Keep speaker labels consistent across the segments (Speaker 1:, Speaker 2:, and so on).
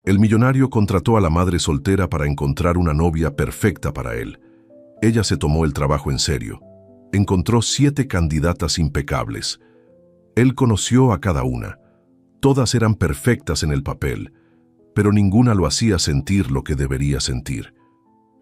Speaker 1: El millonario contrató a la madre soltera para encontrar una novia perfecta para él. Ella se tomó el trabajo en serio. Encontró 7 candidatas impecables. Él conoció a cada una. Todas eran perfectas en el papel, pero ninguna lo hacía sentir lo que debería sentir.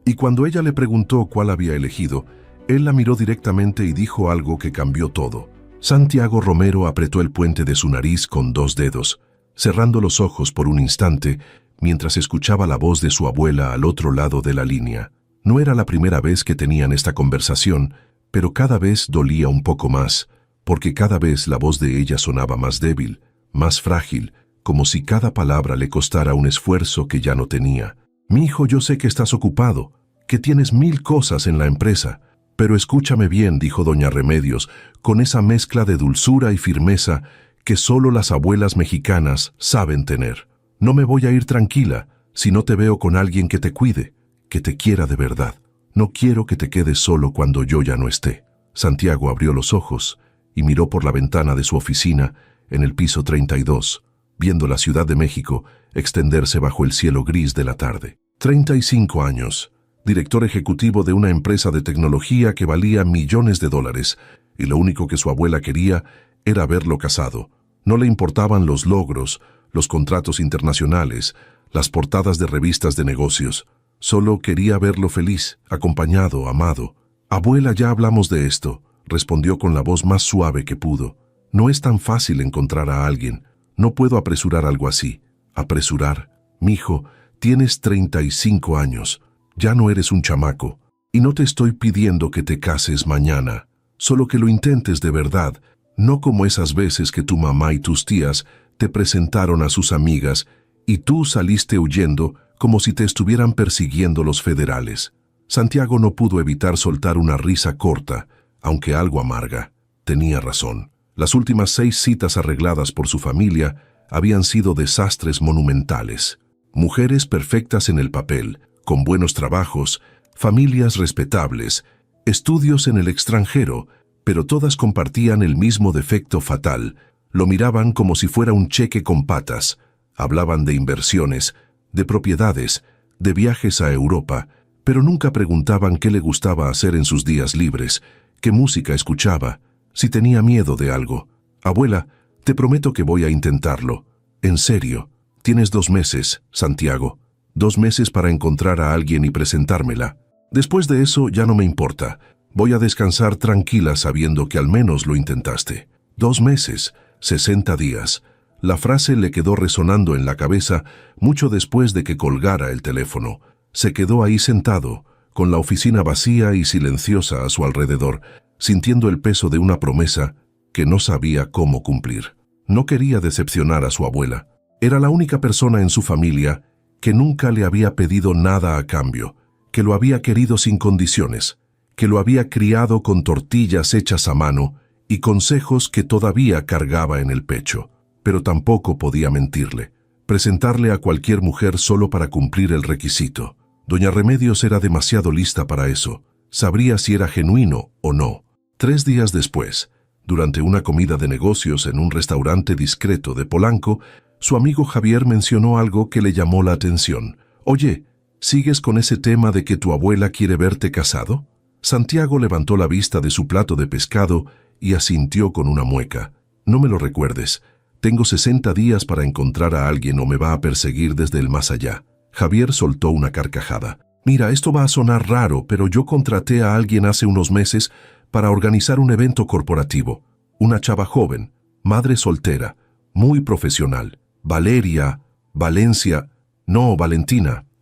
Speaker 1: Y cuando ella le preguntó cuál había elegido, él la miró directamente y dijo algo que cambió todo. Santiago Romero apretó el puente de su nariz con 2 dedos, cerrando los ojos por un instante, mientras escuchaba la voz de su abuela al otro lado de la línea. No era la primera vez que tenían esta conversación, pero cada vez dolía un poco más, porque cada vez la voz de ella sonaba más débil, más frágil, como si cada palabra le costara un esfuerzo que ya no tenía. «Mi hijo, yo sé que estás ocupado, que tienes 1000 cosas en la empresa, pero escúchame bien», dijo doña Remedios, con esa mezcla de dulzura y firmeza que solo las abuelas mexicanas saben tener. «No me voy a ir tranquila si no te veo con alguien que te cuide, que te quiera de verdad. No quiero que te quedes solo cuando yo ya no esté». Santiago abrió los ojos y miró por la ventana de su oficina en el piso 32, viendo la Ciudad de México extenderse bajo el cielo gris de la tarde. 35 años, director ejecutivo de una empresa de tecnología que valía millones de dólares, y lo único que su abuela quería era verlo casado. No le importaban los logros, los contratos internacionales, las portadas de revistas de negocios. Solo quería verlo feliz, acompañado, amado. «Abuela, ya hablamos de esto», respondió con la voz más suave que pudo. «No es tan fácil encontrar a alguien. No puedo apresurar algo así». «Apresurar? Mijo, tienes 35 años. Ya no eres un chamaco. Y no te estoy pidiendo que te cases mañana. Solo que lo intentes de verdad, no como esas veces que tu mamá y tus tías te presentaron a sus amigas y tú saliste huyendo como si te estuvieran persiguiendo los federales». Santiago no pudo evitar soltar una risa corta, aunque algo amarga. Tenía razón. Las últimas 6 citas arregladas por su familia habían sido desastres monumentales. Mujeres perfectas en el papel, con buenos trabajos, familias respetables, estudios en el extranjero, pero todas compartían el mismo defecto fatal. Lo miraban como si fuera un cheque con patas. Hablaban de inversiones, de propiedades, de viajes a Europa, pero nunca preguntaban qué le gustaba hacer en sus días libres, qué música escuchaba, si tenía miedo de algo. «Abuela, te prometo que voy a intentarlo. En serio, tienes 2 meses, Santiago. 2 meses para encontrar a alguien y presentármela. Después de eso ya no me importa. Voy a descansar tranquila sabiendo que al menos lo intentaste. 2 meses, 60 días. La frase le quedó resonando en la cabeza mucho después de que colgara el teléfono. Se quedó ahí sentado, con la oficina vacía y silenciosa a su alrededor, sintiendo el peso de una promesa que no sabía cómo cumplir. No quería decepcionar a su abuela. Era la única persona en su familia que nunca le había pedido nada a cambio, que lo había querido sin condiciones, que lo había criado con tortillas hechas a mano y consejos que todavía cargaba en el pecho. Pero tampoco podía mentirle, presentarle a cualquier mujer solo para cumplir el requisito. Doña Remedios era demasiado lista para eso. Sabría si era genuino o no. 3 días después, durante una comida de negocios en un restaurante discreto de Polanco, su amigo Javier mencionó algo que le llamó la atención. «Oye, ¿sigues con ese tema de que tu abuela quiere verte casado?» Santiago levantó la vista de su plato de pescado y asintió con una mueca. «No me lo recuerdes. Tengo 60 días para encontrar a alguien o me va a perseguir desde el más allá». Javier soltó una carcajada. «Mira, esto va a sonar raro, pero yo contraté a alguien hace unos meses para organizar un evento corporativo. Una chava joven, madre soltera, muy profesional. Valentina,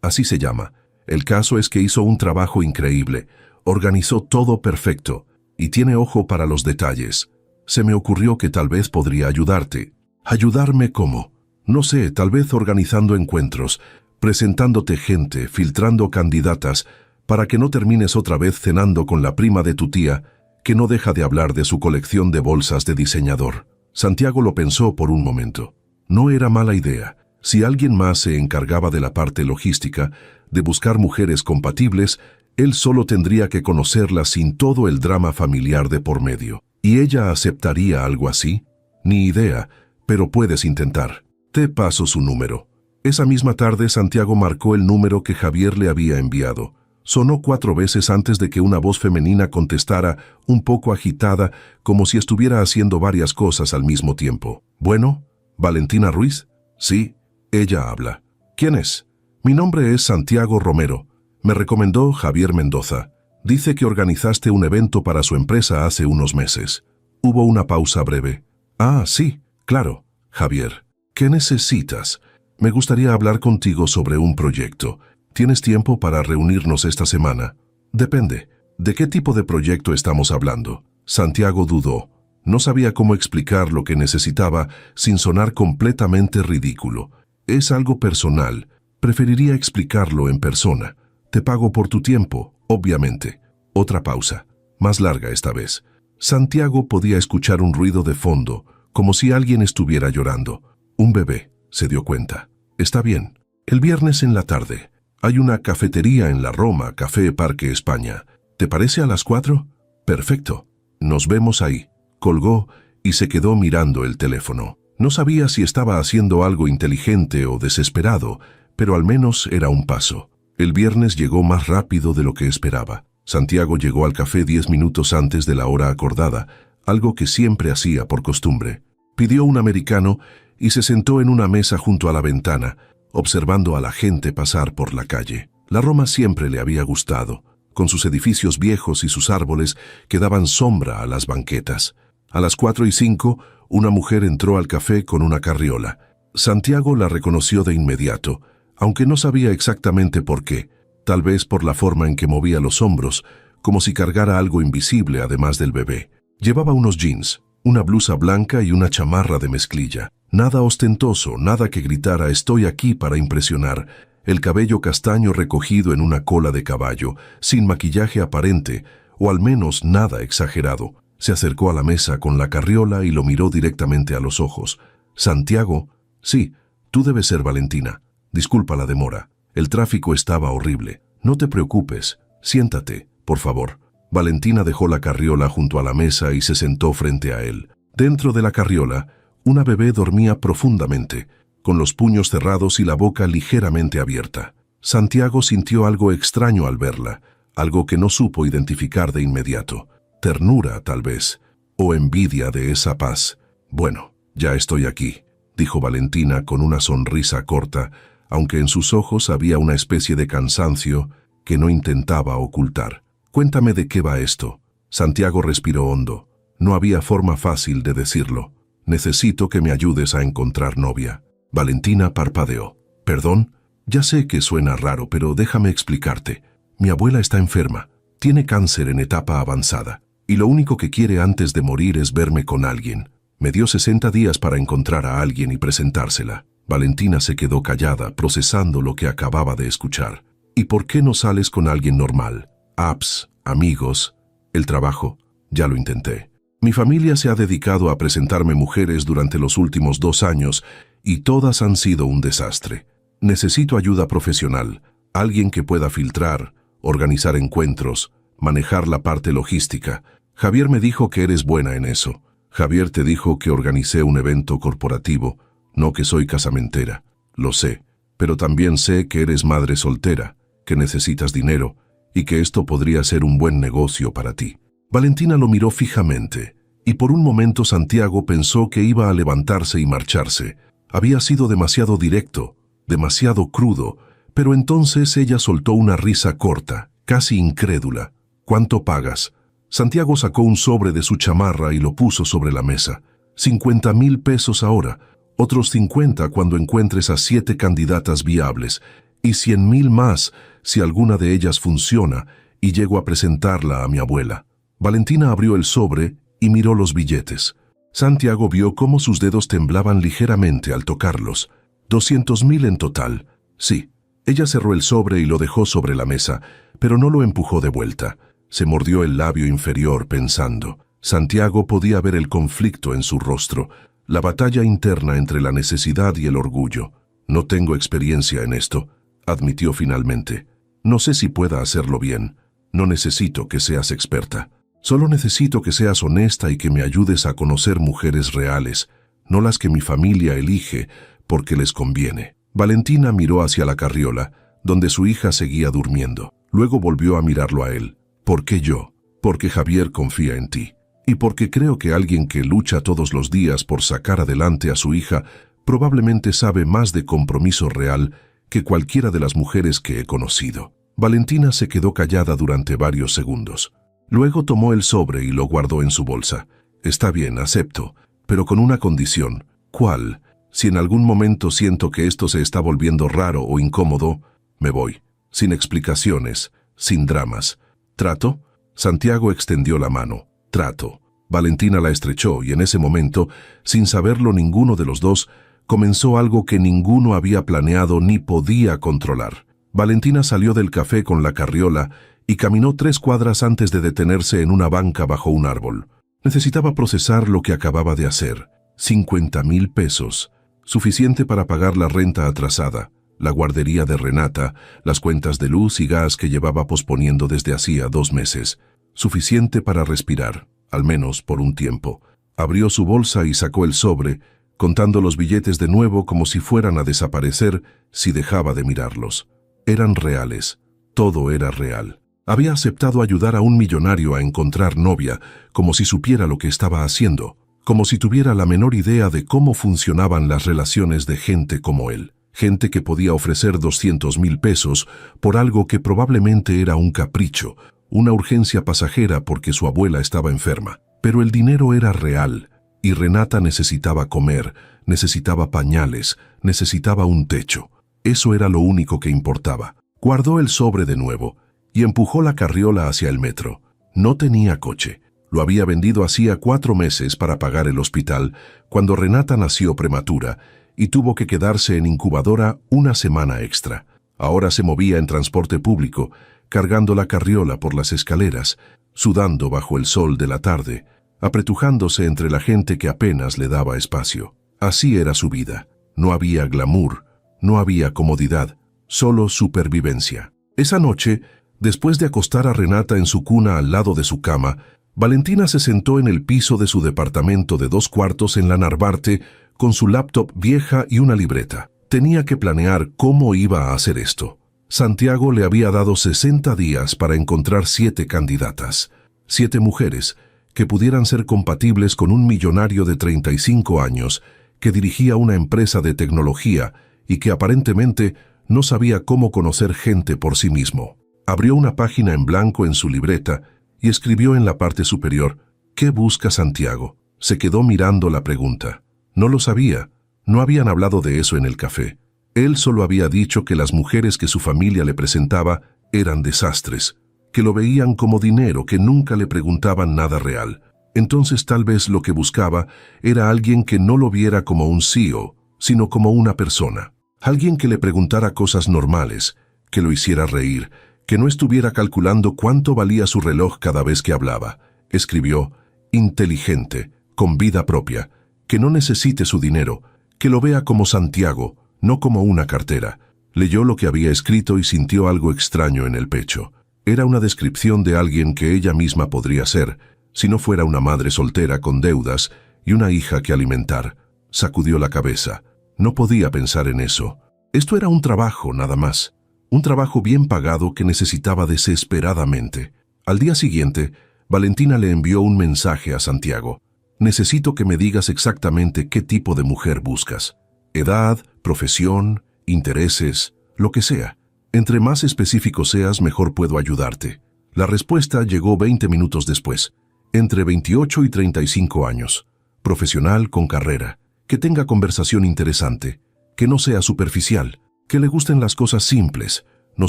Speaker 1: así se llama. El caso es que hizo un trabajo increíble, organizó todo perfecto y tiene ojo para los detalles. Se me ocurrió que tal vez podría ayudarte». «¿Ayudarme cómo?» «No sé, tal vez organizando encuentros, presentándote gente, filtrando candidatas, para que no termines otra vez cenando con la prima de tu tía, que no deja de hablar de su colección de bolsas de diseñador». Santiago lo pensó por un momento. No era mala idea. Si alguien más se encargaba de la parte logística, de buscar mujeres compatibles, él solo tendría que conocerlas sin todo el drama familiar de por medio. ¿Y ella aceptaría algo así? Ni idea, pero puedes intentar. Te paso su número. Esa misma tarde Santiago marcó el número que Javier le había enviado. Sonó 4 veces antes de que una voz femenina contestara, un poco agitada, como si estuviera haciendo varias cosas al mismo tiempo. «Bueno, ¿Valentina Ruiz?» «Sí, ella habla». «¿Quién es?» «Mi nombre es Santiago Romero. Me recomendó Javier Mendoza. Dice que organizaste un evento para su empresa hace unos meses». Hubo una pausa breve. «Ah, sí, claro, Javier. ¿Qué necesitas?» «Me gustaría hablar contigo sobre un proyecto. ¿Tienes tiempo para reunirnos esta semana?» «Depende. ¿De qué tipo de proyecto estamos hablando?» Santiago dudó. No sabía cómo explicar lo que necesitaba sin sonar completamente ridículo. «Es algo personal. Preferiría explicarlo en persona. Te pago por tu tiempo, obviamente». Otra pausa, más larga esta vez. Santiago podía escuchar un ruido de fondo, como si alguien estuviera llorando. Un bebé, se dio cuenta. «Está bien. El viernes en la tarde. Hay una cafetería en la Roma, Café Parque España. ¿Te parece a las 4? Perfecto. Nos vemos ahí». Colgó y se quedó mirando el teléfono. No sabía si estaba haciendo algo inteligente o desesperado, pero al menos era un paso. El viernes llegó más rápido de lo que esperaba. Santiago llegó al café 10 minutos antes de la hora acordada, algo que siempre hacía por costumbre. Pidió un americano y se sentó en una mesa junto a la ventana, observando a la gente pasar por la calle. La Roma siempre le había gustado, con sus edificios viejos y sus árboles que daban sombra a las banquetas. A las 4:05, una mujer entró al café con una carriola. Santiago la reconoció de inmediato, aunque no sabía exactamente por qué. Tal vez por la forma en que movía los hombros, como si cargara algo invisible además del bebé. Llevaba unos jeans, una blusa blanca y una chamarra de mezclilla. Nada ostentoso, nada que gritara «estoy aquí para impresionar». El cabello castaño recogido en una cola de caballo, sin maquillaje aparente, o al menos nada exagerado. Se acercó a la mesa con la carriola y lo miró directamente a los ojos. «Santiago, sí, tú debes ser Valentina. Disculpa la demora. El tráfico estaba horrible. No te preocupes. Siéntate, por favor». Valentina dejó la carriola junto a la mesa y se sentó frente a él. Dentro de la carriola, una bebé dormía profundamente, con los puños cerrados y la boca ligeramente abierta. Santiago sintió algo extraño al verla, algo que no supo identificar de inmediato. Ternura, tal vez, o envidia de esa paz. «Bueno, ya estoy aquí», dijo Valentina con una sonrisa corta, aunque en sus ojos había una especie de cansancio que no intentaba ocultar. «Cuéntame de qué va esto». Santiago respiró hondo. No había forma fácil de decirlo. «Necesito que me ayudes a encontrar novia». Valentina parpadeó. «¿Perdón? Ya sé que suena raro, pero déjame explicarte. Mi abuela está enferma. Tiene cáncer en etapa avanzada. Y lo único que quiere antes de morir es verme con alguien. Me dio 60 días para encontrar a alguien y presentársela». Valentina se quedó callada, procesando lo que acababa de escuchar. «¿Y por qué no sales con alguien normal? Apps, amigos, el trabajo». «Ya lo intenté. Mi familia se ha dedicado a presentarme mujeres durante los últimos 2 años y todas han sido un desastre. Necesito ayuda profesional, alguien que pueda filtrar, organizar encuentros, manejar la parte logística. Javier me dijo que eres buena en eso. Javier te dijo que organicé un evento corporativo, no que soy casamentera. Lo sé, pero también sé que eres madre soltera, que necesitas dinero y que esto podría ser un buen negocio para ti». Valentina lo miró fijamente, y por un momento Santiago pensó que iba a levantarse y marcharse. Había sido demasiado directo, demasiado crudo, pero entonces ella soltó una risa corta, casi incrédula. «¿Cuánto pagas?» Santiago sacó un sobre de su chamarra y lo puso sobre la mesa. 50,000 pesos ahora, otros 50 cuando encuentres a 7 candidatas viables, y 100,000 más si alguna de ellas funciona y llego a presentarla a mi abuela». Valentina abrió el sobre y miró los billetes. Santiago vio cómo sus dedos temblaban ligeramente al tocarlos. 200,000 en total. Sí. Ella cerró el sobre y lo dejó sobre la mesa, pero no lo empujó de vuelta. Se mordió el labio inferior pensando. Santiago podía ver el conflicto en su rostro, la batalla interna entre la necesidad y el orgullo. «No tengo experiencia en esto», admitió finalmente. «No sé si pueda hacerlo bien. No necesito que seas experta. Solo necesito que seas honesta y que me ayudes a conocer mujeres reales, no las que mi familia elige porque les conviene». Valentina miró hacia la carriola, donde su hija seguía durmiendo. Luego volvió a mirarlo a él. ¿Por qué yo? Porque Javier confía en ti. Y porque creo que alguien que lucha todos los días por sacar adelante a su hija probablemente sabe más de compromiso real que cualquiera de las mujeres que he conocido. Valentina se quedó callada durante varios segundos. Luego tomó el sobre y lo guardó en su bolsa. Está bien, acepto, pero con una condición. ¿Cuál? Si en algún momento siento que esto se está volviendo raro o incómodo, me voy. Sin explicaciones, sin dramas. ¿Trato? Santiago extendió la mano. Trato. Valentina la estrechó y en ese momento, sin saberlo ninguno de los dos, comenzó algo que ninguno había planeado ni podía controlar. Valentina salió del café con la carriola y caminó 3 cuadras antes de detenerse en una banca bajo un árbol. Necesitaba procesar lo que acababa de hacer. 50,000 pesos. Suficiente para pagar la renta atrasada, la guardería de Renata, las cuentas de luz y gas que llevaba posponiendo desde hacía 2 meses. Suficiente para respirar, al menos por un tiempo. Abrió su bolsa y sacó el sobre, contando los billetes de nuevo como si fueran a desaparecer si dejaba de mirarlos. Eran reales. Todo era real. Había aceptado ayudar a un millonario a encontrar novia, como si supiera lo que estaba haciendo, como si tuviera la menor idea de cómo funcionaban las relaciones de gente como él. Gente que podía ofrecer 200,000 pesos por algo que probablemente era un capricho, una urgencia pasajera porque su abuela estaba enferma. Pero el dinero era real, y Renata necesitaba comer, necesitaba pañales, necesitaba un techo. Eso era lo único que importaba. Guardó el sobre de nuevo y empujó la carriola hacia el metro. No tenía coche. Lo había vendido hacía 4 meses para pagar el hospital cuando Renata nació prematura y tuvo que quedarse en incubadora una semana extra. Ahora se movía en transporte público, cargando la carriola por las escaleras, sudando bajo el sol de la tarde, apretujándose entre la gente que apenas le daba espacio. Así era su vida. No había glamour, no había comodidad, solo supervivencia. Esa noche, después de acostar a Renata en su cuna al lado de su cama, Valentina se sentó en el piso de su departamento de 2 cuartos en la Narvarte con su laptop vieja y una libreta. Tenía que planear cómo iba a hacer esto. Santiago le había dado 60 días para encontrar 7 candidatas, 7 mujeres que pudieran ser compatibles con un millonario de 35 años que dirigía una empresa de tecnología y que aparentemente no sabía cómo conocer gente por sí mismo. Abrió una página en blanco en su libreta y escribió en la parte superior, ¿qué busca Santiago? Se quedó mirando la pregunta. No lo sabía. No habían hablado de eso en el café. Él solo había dicho que las mujeres que su familia le presentaba eran desastres, que lo veían como dinero, que nunca le preguntaban nada real. Entonces tal vez lo que buscaba era alguien que no lo viera como un CEO, sino como una persona. Alguien que le preguntara cosas normales, que lo hiciera reír, que no estuviera calculando cuánto valía su reloj cada vez que hablaba. Escribió, inteligente, con vida propia, que no necesite su dinero, que lo vea como Santiago, no como una cartera. Leyó lo que había escrito y sintió algo extraño en el pecho. Era una descripción de alguien que ella misma podría ser, si no fuera una madre soltera con deudas y una hija que alimentar. Sacudió la cabeza. No podía pensar en eso. Esto era un trabajo, nada más. Un trabajo bien pagado que necesitaba desesperadamente. Al día siguiente, Valentina le envió un mensaje a Santiago. Necesito que me digas exactamente qué tipo de mujer buscas. Edad, profesión, intereses, lo que sea. Entre más específico seas, mejor puedo ayudarte. La respuesta llegó 20 minutos después. Entre 28 y 35 años. Profesional con carrera. Que tenga conversación interesante. Que no sea superficial. Que le gusten las cosas simples, no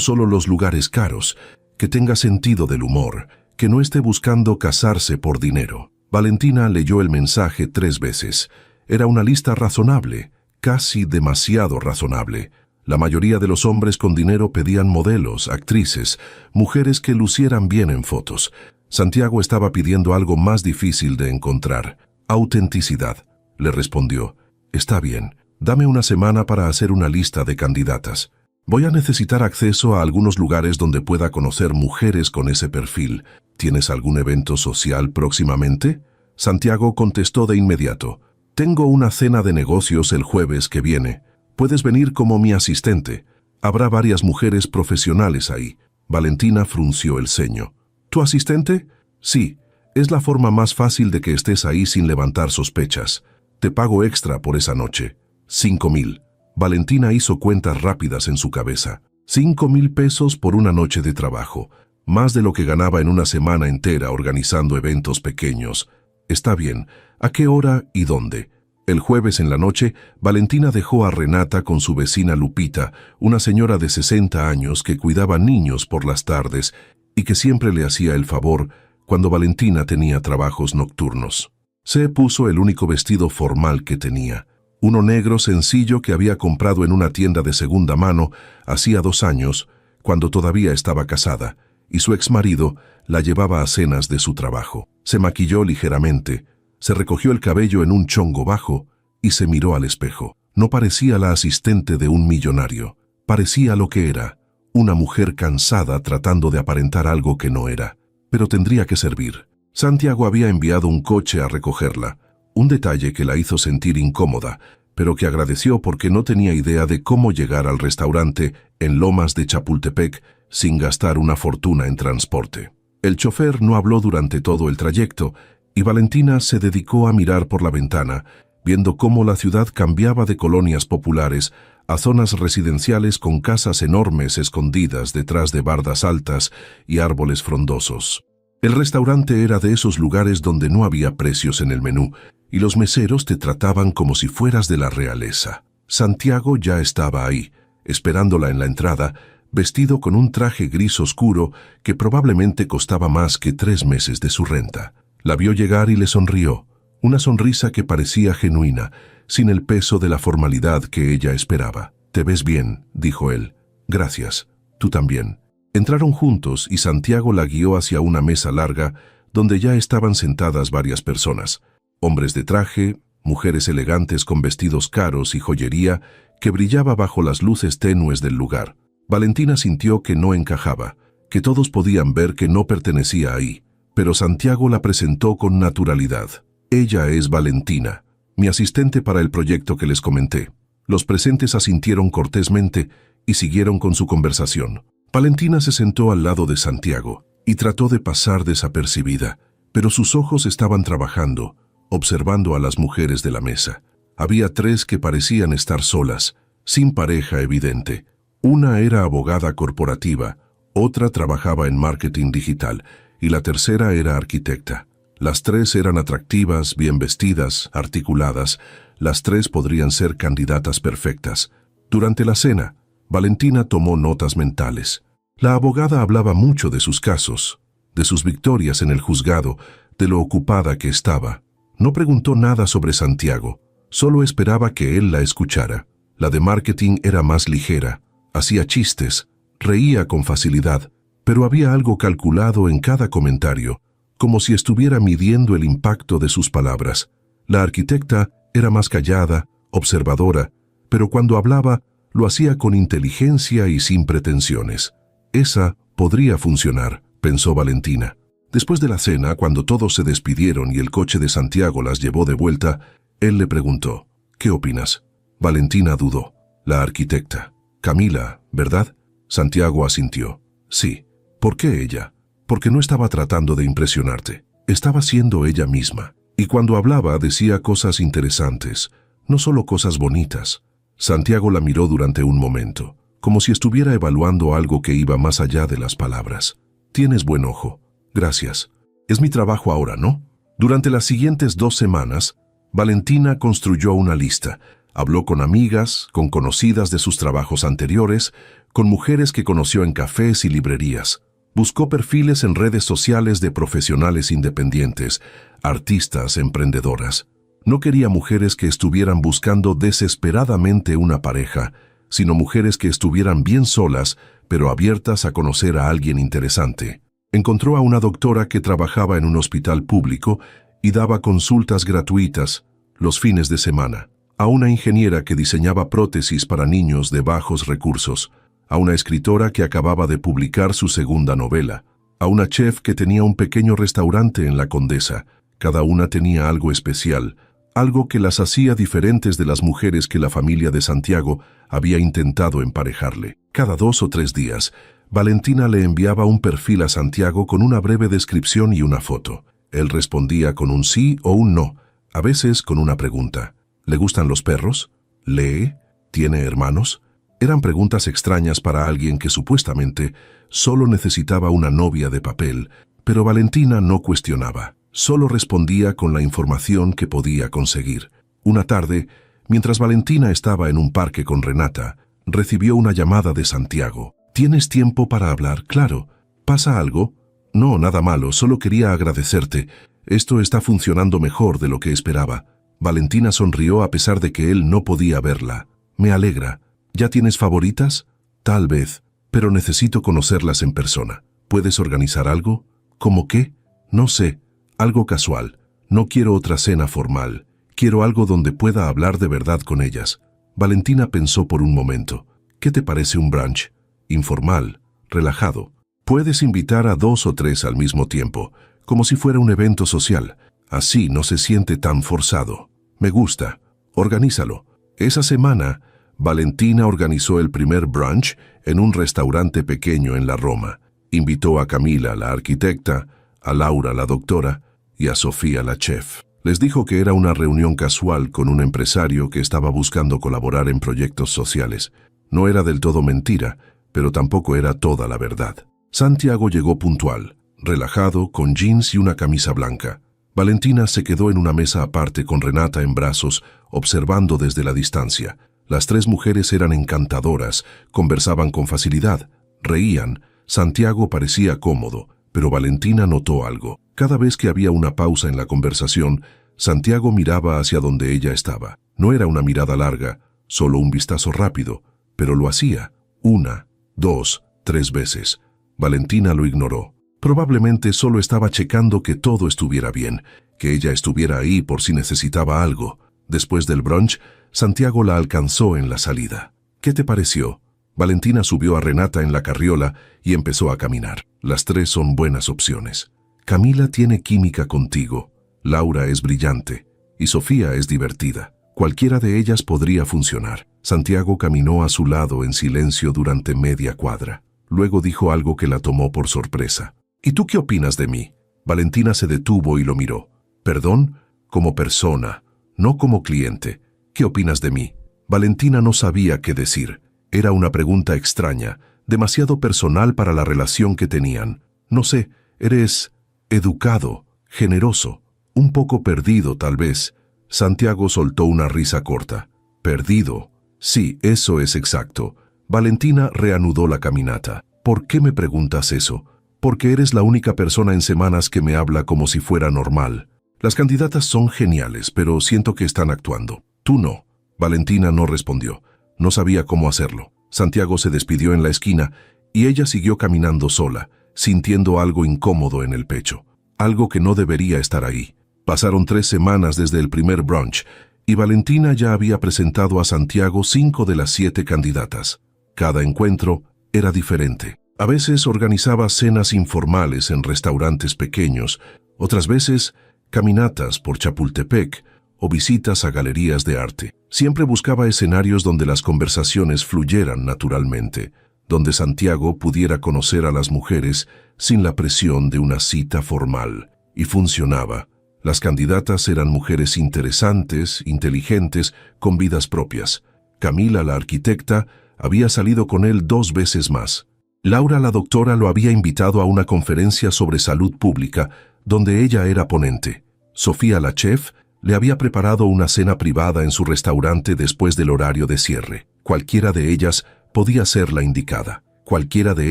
Speaker 1: solo los lugares caros. Que tenga sentido del humor. Que no esté buscando casarse por dinero. Valentina leyó el mensaje 3 veces. Era una lista razonable, casi demasiado razonable. La mayoría de los hombres con dinero pedían modelos, actrices, mujeres que lucieran bien en fotos. Santiago estaba pidiendo algo más difícil de encontrar. Autenticidad. Le respondió, está bien, dame una semana para hacer una lista de candidatas. Voy a necesitar acceso a algunos lugares donde pueda conocer mujeres con ese perfil. ¿Tienes algún evento social próximamente? Santiago contestó de inmediato. Tengo una cena de negocios el jueves que viene. Puedes venir como mi asistente. Habrá varias mujeres profesionales ahí. Valentina frunció el ceño. ¿Tu asistente? Sí, es la forma más fácil de que estés ahí sin levantar sospechas. Te pago extra por esa noche. 5,000. Valentina hizo cuentas rápidas en su cabeza. 5,000 pesos por una noche de trabajo. Más de lo que ganaba en una semana entera organizando eventos pequeños. Está bien. ¿A qué hora y dónde? El jueves en la noche, Valentina dejó a Renata con su vecina Lupita, una señora de 60 años que cuidaba niños por las tardes y que siempre le hacía el favor cuando Valentina tenía trabajos nocturnos. Se puso el único vestido formal que tenía, uno negro sencillo que había comprado en una tienda de segunda mano hacía 2 años, cuando todavía estaba casada, y su exmarido la llevaba a cenas de su trabajo. Se maquilló ligeramente, se recogió el cabello en un chongo bajo y se miró al espejo. No parecía la asistente de un millonario. Parecía lo que era, una mujer cansada tratando de aparentar algo que no era. Pero tendría que servir. Santiago había enviado un coche a recogerla, un detalle que la hizo sentir incómoda, pero que agradeció porque no tenía idea de cómo llegar al restaurante en Lomas de Chapultepec sin gastar una fortuna en transporte. El chofer no habló durante todo el trayecto, y Valentina se dedicó a mirar por la ventana, viendo cómo la ciudad cambiaba de colonias populares a zonas residenciales con casas enormes escondidas detrás de bardas altas y árboles frondosos. El restaurante era de esos lugares donde no había precios en el menú, y los meseros te trataban como si fueras de la realeza. Santiago ya estaba ahí, esperándola en la entrada, vestido con un traje gris oscuro que probablemente costaba más que 3 meses de su renta. La vio llegar y le sonrió, una sonrisa que parecía genuina, sin el peso de la formalidad que ella esperaba. «Te ves bien», dijo él. «Gracias. Tú también». Entraron juntos y Santiago la guió hacia una mesa larga donde ya estaban sentadas varias personas. Hombres de traje, mujeres elegantes con vestidos caros y joyería que brillaba bajo las luces tenues del lugar. Valentina sintió que no encajaba, que todos podían ver que no pertenecía ahí. Pero Santiago la presentó con naturalidad. «Ella es Valentina, mi asistente para el proyecto que les comenté». Los presentes asintieron cortésmente y siguieron con su conversación. Valentina se sentó al lado de Santiago y trató de pasar desapercibida, pero sus ojos estaban trabajando, observando a las mujeres de la mesa. Había 3 que parecían estar solas, sin pareja evidente. Una era abogada corporativa, otra trabajaba en marketing digital, y la tercera era arquitecta. Las 3 eran atractivas, bien vestidas, articuladas. Las 3 podrían ser candidatas perfectas. Durante la cena, Valentina tomó notas mentales. La abogada hablaba mucho de sus casos, de sus victorias en el juzgado, de lo ocupada que estaba. No preguntó nada sobre Santiago, solo esperaba que él la escuchara. La de marketing era más ligera, hacía chistes, reía con facilidad, pero había algo calculado en cada comentario, como si estuviera midiendo el impacto de sus palabras. La arquitecta era más callada, observadora, pero cuando hablaba lo hacía con inteligencia y sin pretensiones. Esa podría funcionar, pensó Valentina. Después de la cena, cuando todos se despidieron y el coche de Santiago las llevó de vuelta, él le preguntó, «¿Qué opinas?» Valentina dudó. La arquitecta. «Camila, ¿verdad?» Santiago asintió. «Sí». «¿Por qué ella?» «Porque no estaba tratando de impresionarte. Estaba siendo ella misma. Y cuando hablaba decía cosas interesantes, no solo cosas bonitas». Santiago la miró durante un momento, como si estuviera evaluando algo que iba más allá de las palabras. «Tienes buen ojo. Gracias. Es mi trabajo ahora, ¿no?» Durante las siguientes 2 semanas, Valentina construyó una lista. Habló con amigas, con conocidas de sus trabajos anteriores, con mujeres que conoció en cafés y librerías. Buscó perfiles en redes sociales de profesionales independientes, artistas, emprendedoras. No quería mujeres que estuvieran buscando desesperadamente una pareja, sino mujeres que estuvieran bien solas, pero abiertas a conocer a alguien interesante. Encontró a una doctora que trabajaba en un hospital público y daba consultas gratuitas los fines de semana, a una ingeniera que diseñaba prótesis para niños de bajos recursos, a una escritora que acababa de publicar su segunda novela, a una chef que tenía un pequeño restaurante en La Condesa. Cada una tenía algo especial, algo que las hacía diferentes de las mujeres que la familia de Santiago había intentado emparejarle. Cada 2 o 3 días, Valentina le enviaba un perfil a Santiago con una breve descripción y una foto. Él respondía con un sí o un no, a veces con una pregunta. ¿Le gustan los perros? ¿Lee? ¿Tiene hermanos? Eran preguntas extrañas para alguien que supuestamente solo necesitaba una novia de papel, pero Valentina no cuestionaba. Solo respondía con la información que podía conseguir. Una tarde, mientras Valentina estaba en un parque con Renata, recibió una llamada de Santiago. ¿Tienes tiempo para hablar? Claro. ¿Pasa algo? No, nada malo, solo quería agradecerte. Esto está funcionando mejor de lo que esperaba. Valentina sonrió a pesar de que él no podía verla. Me alegra. ¿Ya tienes favoritas? Tal vez, pero necesito conocerlas en persona. ¿Puedes organizar algo? ¿Cómo qué? No sé. Algo casual. No quiero otra cena formal. Quiero algo donde pueda hablar de verdad con ellas. Valentina pensó por un momento. ¿Qué te parece un brunch? Informal, relajado. Puedes invitar a 2 o 3 al mismo tiempo, como si fuera un evento social. Así no se siente tan forzado. Me gusta. Organízalo. Esa semana, Valentina organizó el primer brunch en un restaurante pequeño en la Roma. Invitó a Camila, la arquitecta, a Laura, la doctora, y a Sofía, la chef. Les dijo que era una reunión casual con un empresario que estaba buscando colaborar en proyectos sociales. No era del todo mentira, pero tampoco era toda la verdad. Santiago llegó puntual, relajado, con jeans y una camisa blanca. Valentina se quedó en una mesa aparte con Renata en brazos, observando desde la distancia. Las 3 mujeres eran encantadoras, conversaban con facilidad, reían. Santiago parecía cómodo, pero Valentina notó algo. Cada vez que había una pausa en la conversación, Santiago miraba hacia donde ella estaba. No era una mirada larga, solo un vistazo rápido, pero lo hacía 1, 2, 3 veces. Valentina lo ignoró. Probablemente solo estaba checando que todo estuviera bien, que ella estuviera ahí por si necesitaba algo. Después del brunch, Santiago la alcanzó en la salida. ¿Qué te pareció? Valentina subió a Renata en la carriola y empezó a caminar. Las 3 son buenas opciones. Camila tiene química contigo, Laura es brillante y Sofía es divertida. Cualquiera de ellas podría funcionar. Santiago caminó a su lado en silencio durante media cuadra. Luego dijo algo que la tomó por sorpresa. ¿Y tú qué opinas de mí? Valentina se detuvo y lo miró. ¿Perdón? Como persona, no como cliente. ¿Qué opinas de mí? Valentina no sabía qué decir. Era una pregunta extraña, demasiado personal para la relación que tenían. No sé, eres educado, generoso, un poco perdido tal vez. Santiago soltó una risa corta. ¿Perdido? Sí, eso es exacto. Valentina reanudó la caminata. ¿Por qué me preguntas eso? Porque eres la única persona en semanas que me habla como si fuera normal. Las candidatas son geniales, pero siento que están actuando. Tú no. Valentina no respondió. No sabía cómo hacerlo. Santiago se despidió en la esquina y ella siguió caminando sola, sintiendo algo incómodo en el pecho. Algo que no debería estar ahí. Pasaron 3 semanas desde el primer brunch y Valentina ya había presentado a Santiago 5 de las 7 candidatas. Cada encuentro era diferente. A veces organizaba cenas informales en restaurantes pequeños, otras veces caminatas por Chapultepec o visitas a galerías de arte. Siempre buscaba escenarios donde las conversaciones fluyeran naturalmente, donde Santiago pudiera conocer a las mujeres sin la presión de una cita formal. Y funcionaba. Las candidatas eran mujeres interesantes, inteligentes, con vidas propias. Camila, la arquitecta, había salido con él 2 veces más. Laura, la doctora, lo había invitado a una conferencia sobre salud pública, donde ella era ponente. Sofía, la chef, le había preparado una cena privada en su restaurante después del horario de cierre. Cualquiera de ellas podía ser la indicada. Cualquiera de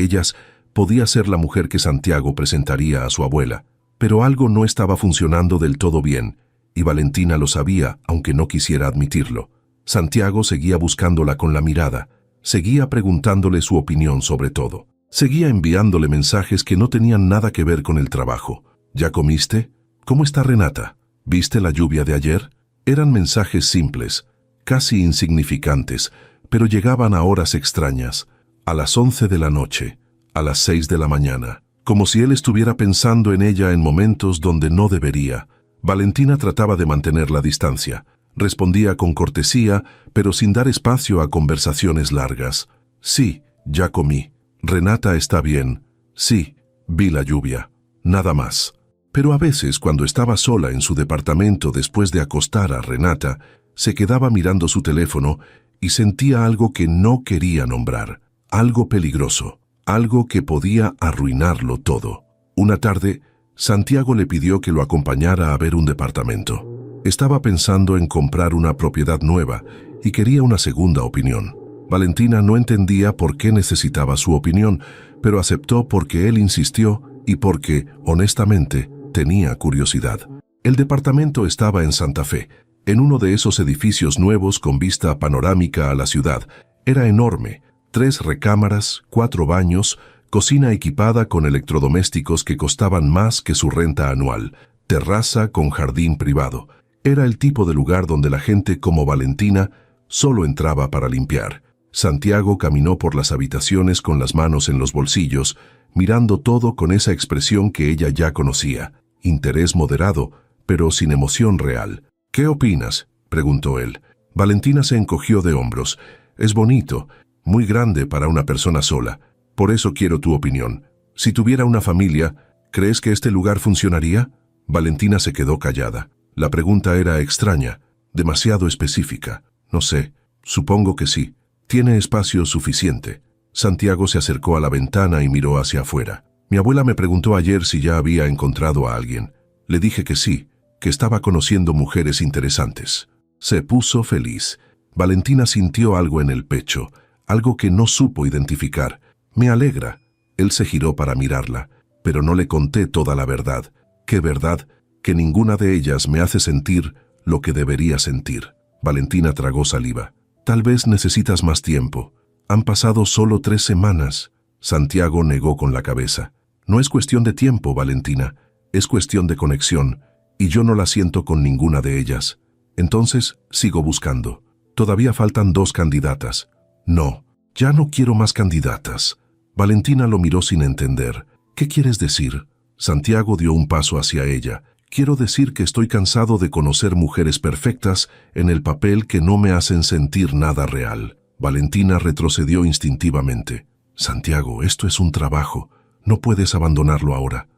Speaker 1: ellas podía ser la mujer que Santiago presentaría a su abuela. Pero algo no estaba funcionando del todo bien, y Valentina lo sabía, aunque no quisiera admitirlo. Santiago seguía buscándola con la mirada, seguía preguntándole su opinión sobre todo. Seguía enviándole mensajes que no tenían nada que ver con el trabajo. ¿Ya comiste? ¿Cómo está Renata? ¿Viste la lluvia de ayer? Eran mensajes simples, casi insignificantes, pero llegaban a horas extrañas, a las 11 de la noche, a las 6 de la mañana, como si él estuviera pensando en ella en momentos donde no debería. Valentina trataba de mantener la distancia. Respondía con cortesía, pero sin dar espacio a conversaciones largas. Sí, ya comí. Renata está bien. Sí, vi la lluvia. Nada más. Pero a veces, cuando estaba sola en su departamento después de acostar a Renata, se quedaba mirando su teléfono y sentía algo que no quería nombrar. Algo peligroso. Algo que podía arruinarlo todo. Una tarde, Santiago le pidió que lo acompañara a ver un departamento. Estaba pensando en comprar una propiedad nueva y quería una segunda opinión. Valentina no entendía por qué necesitaba su opinión, pero aceptó porque él insistió y porque, honestamente, tenía curiosidad. El departamento estaba en Santa Fe, en uno de esos edificios nuevos con vista panorámica a la ciudad. Era enorme, 3 recámaras, 4 baños, cocina equipada con electrodomésticos que costaban más que su renta anual, terraza con jardín privado. Era el tipo de lugar donde la gente como Valentina solo entraba para limpiar. Santiago caminó por las habitaciones con las manos en los bolsillos, mirando todo con esa expresión que ella ya conocía. Interés moderado, pero sin emoción real. ¿Qué opinas?, preguntó él. Valentina se encogió de hombros. Es bonito, muy grande para una persona sola. Por eso quiero tu opinión. Si tuviera una familia, ¿crees que este lugar funcionaría? Valentina se quedó callada. La pregunta era extraña, demasiado específica. No sé, supongo que sí. Tiene espacio suficiente. Santiago se acercó a la ventana y miró hacia afuera. Mi abuela me preguntó ayer si ya había encontrado a alguien. Le dije que sí, que estaba conociendo mujeres interesantes. Se puso feliz. Valentina sintió algo en el pecho, algo que no supo identificar. Me alegra. Él se giró para mirarla, pero no le conté toda la verdad. ¿Qué verdad? Que ninguna de ellas me hace sentir lo que debería sentir. Valentina tragó saliva. Tal vez necesitas más tiempo. Han pasado solo 3 semanas. Santiago negó con la cabeza. No es cuestión de tiempo, Valentina. Es cuestión de conexión, y yo no la siento con ninguna de ellas. Entonces, sigo buscando. Todavía faltan 2 candidatas. No, ya no quiero más candidatas. Valentina lo miró sin entender. ¿Qué quieres decir? Santiago dio un paso hacia ella. Quiero decir que estoy cansado de conocer mujeres perfectas en el papel que no me hacen sentir nada real. Valentina retrocedió instintivamente. Santiago, esto es un trabajo. No puedes abandonarlo ahora.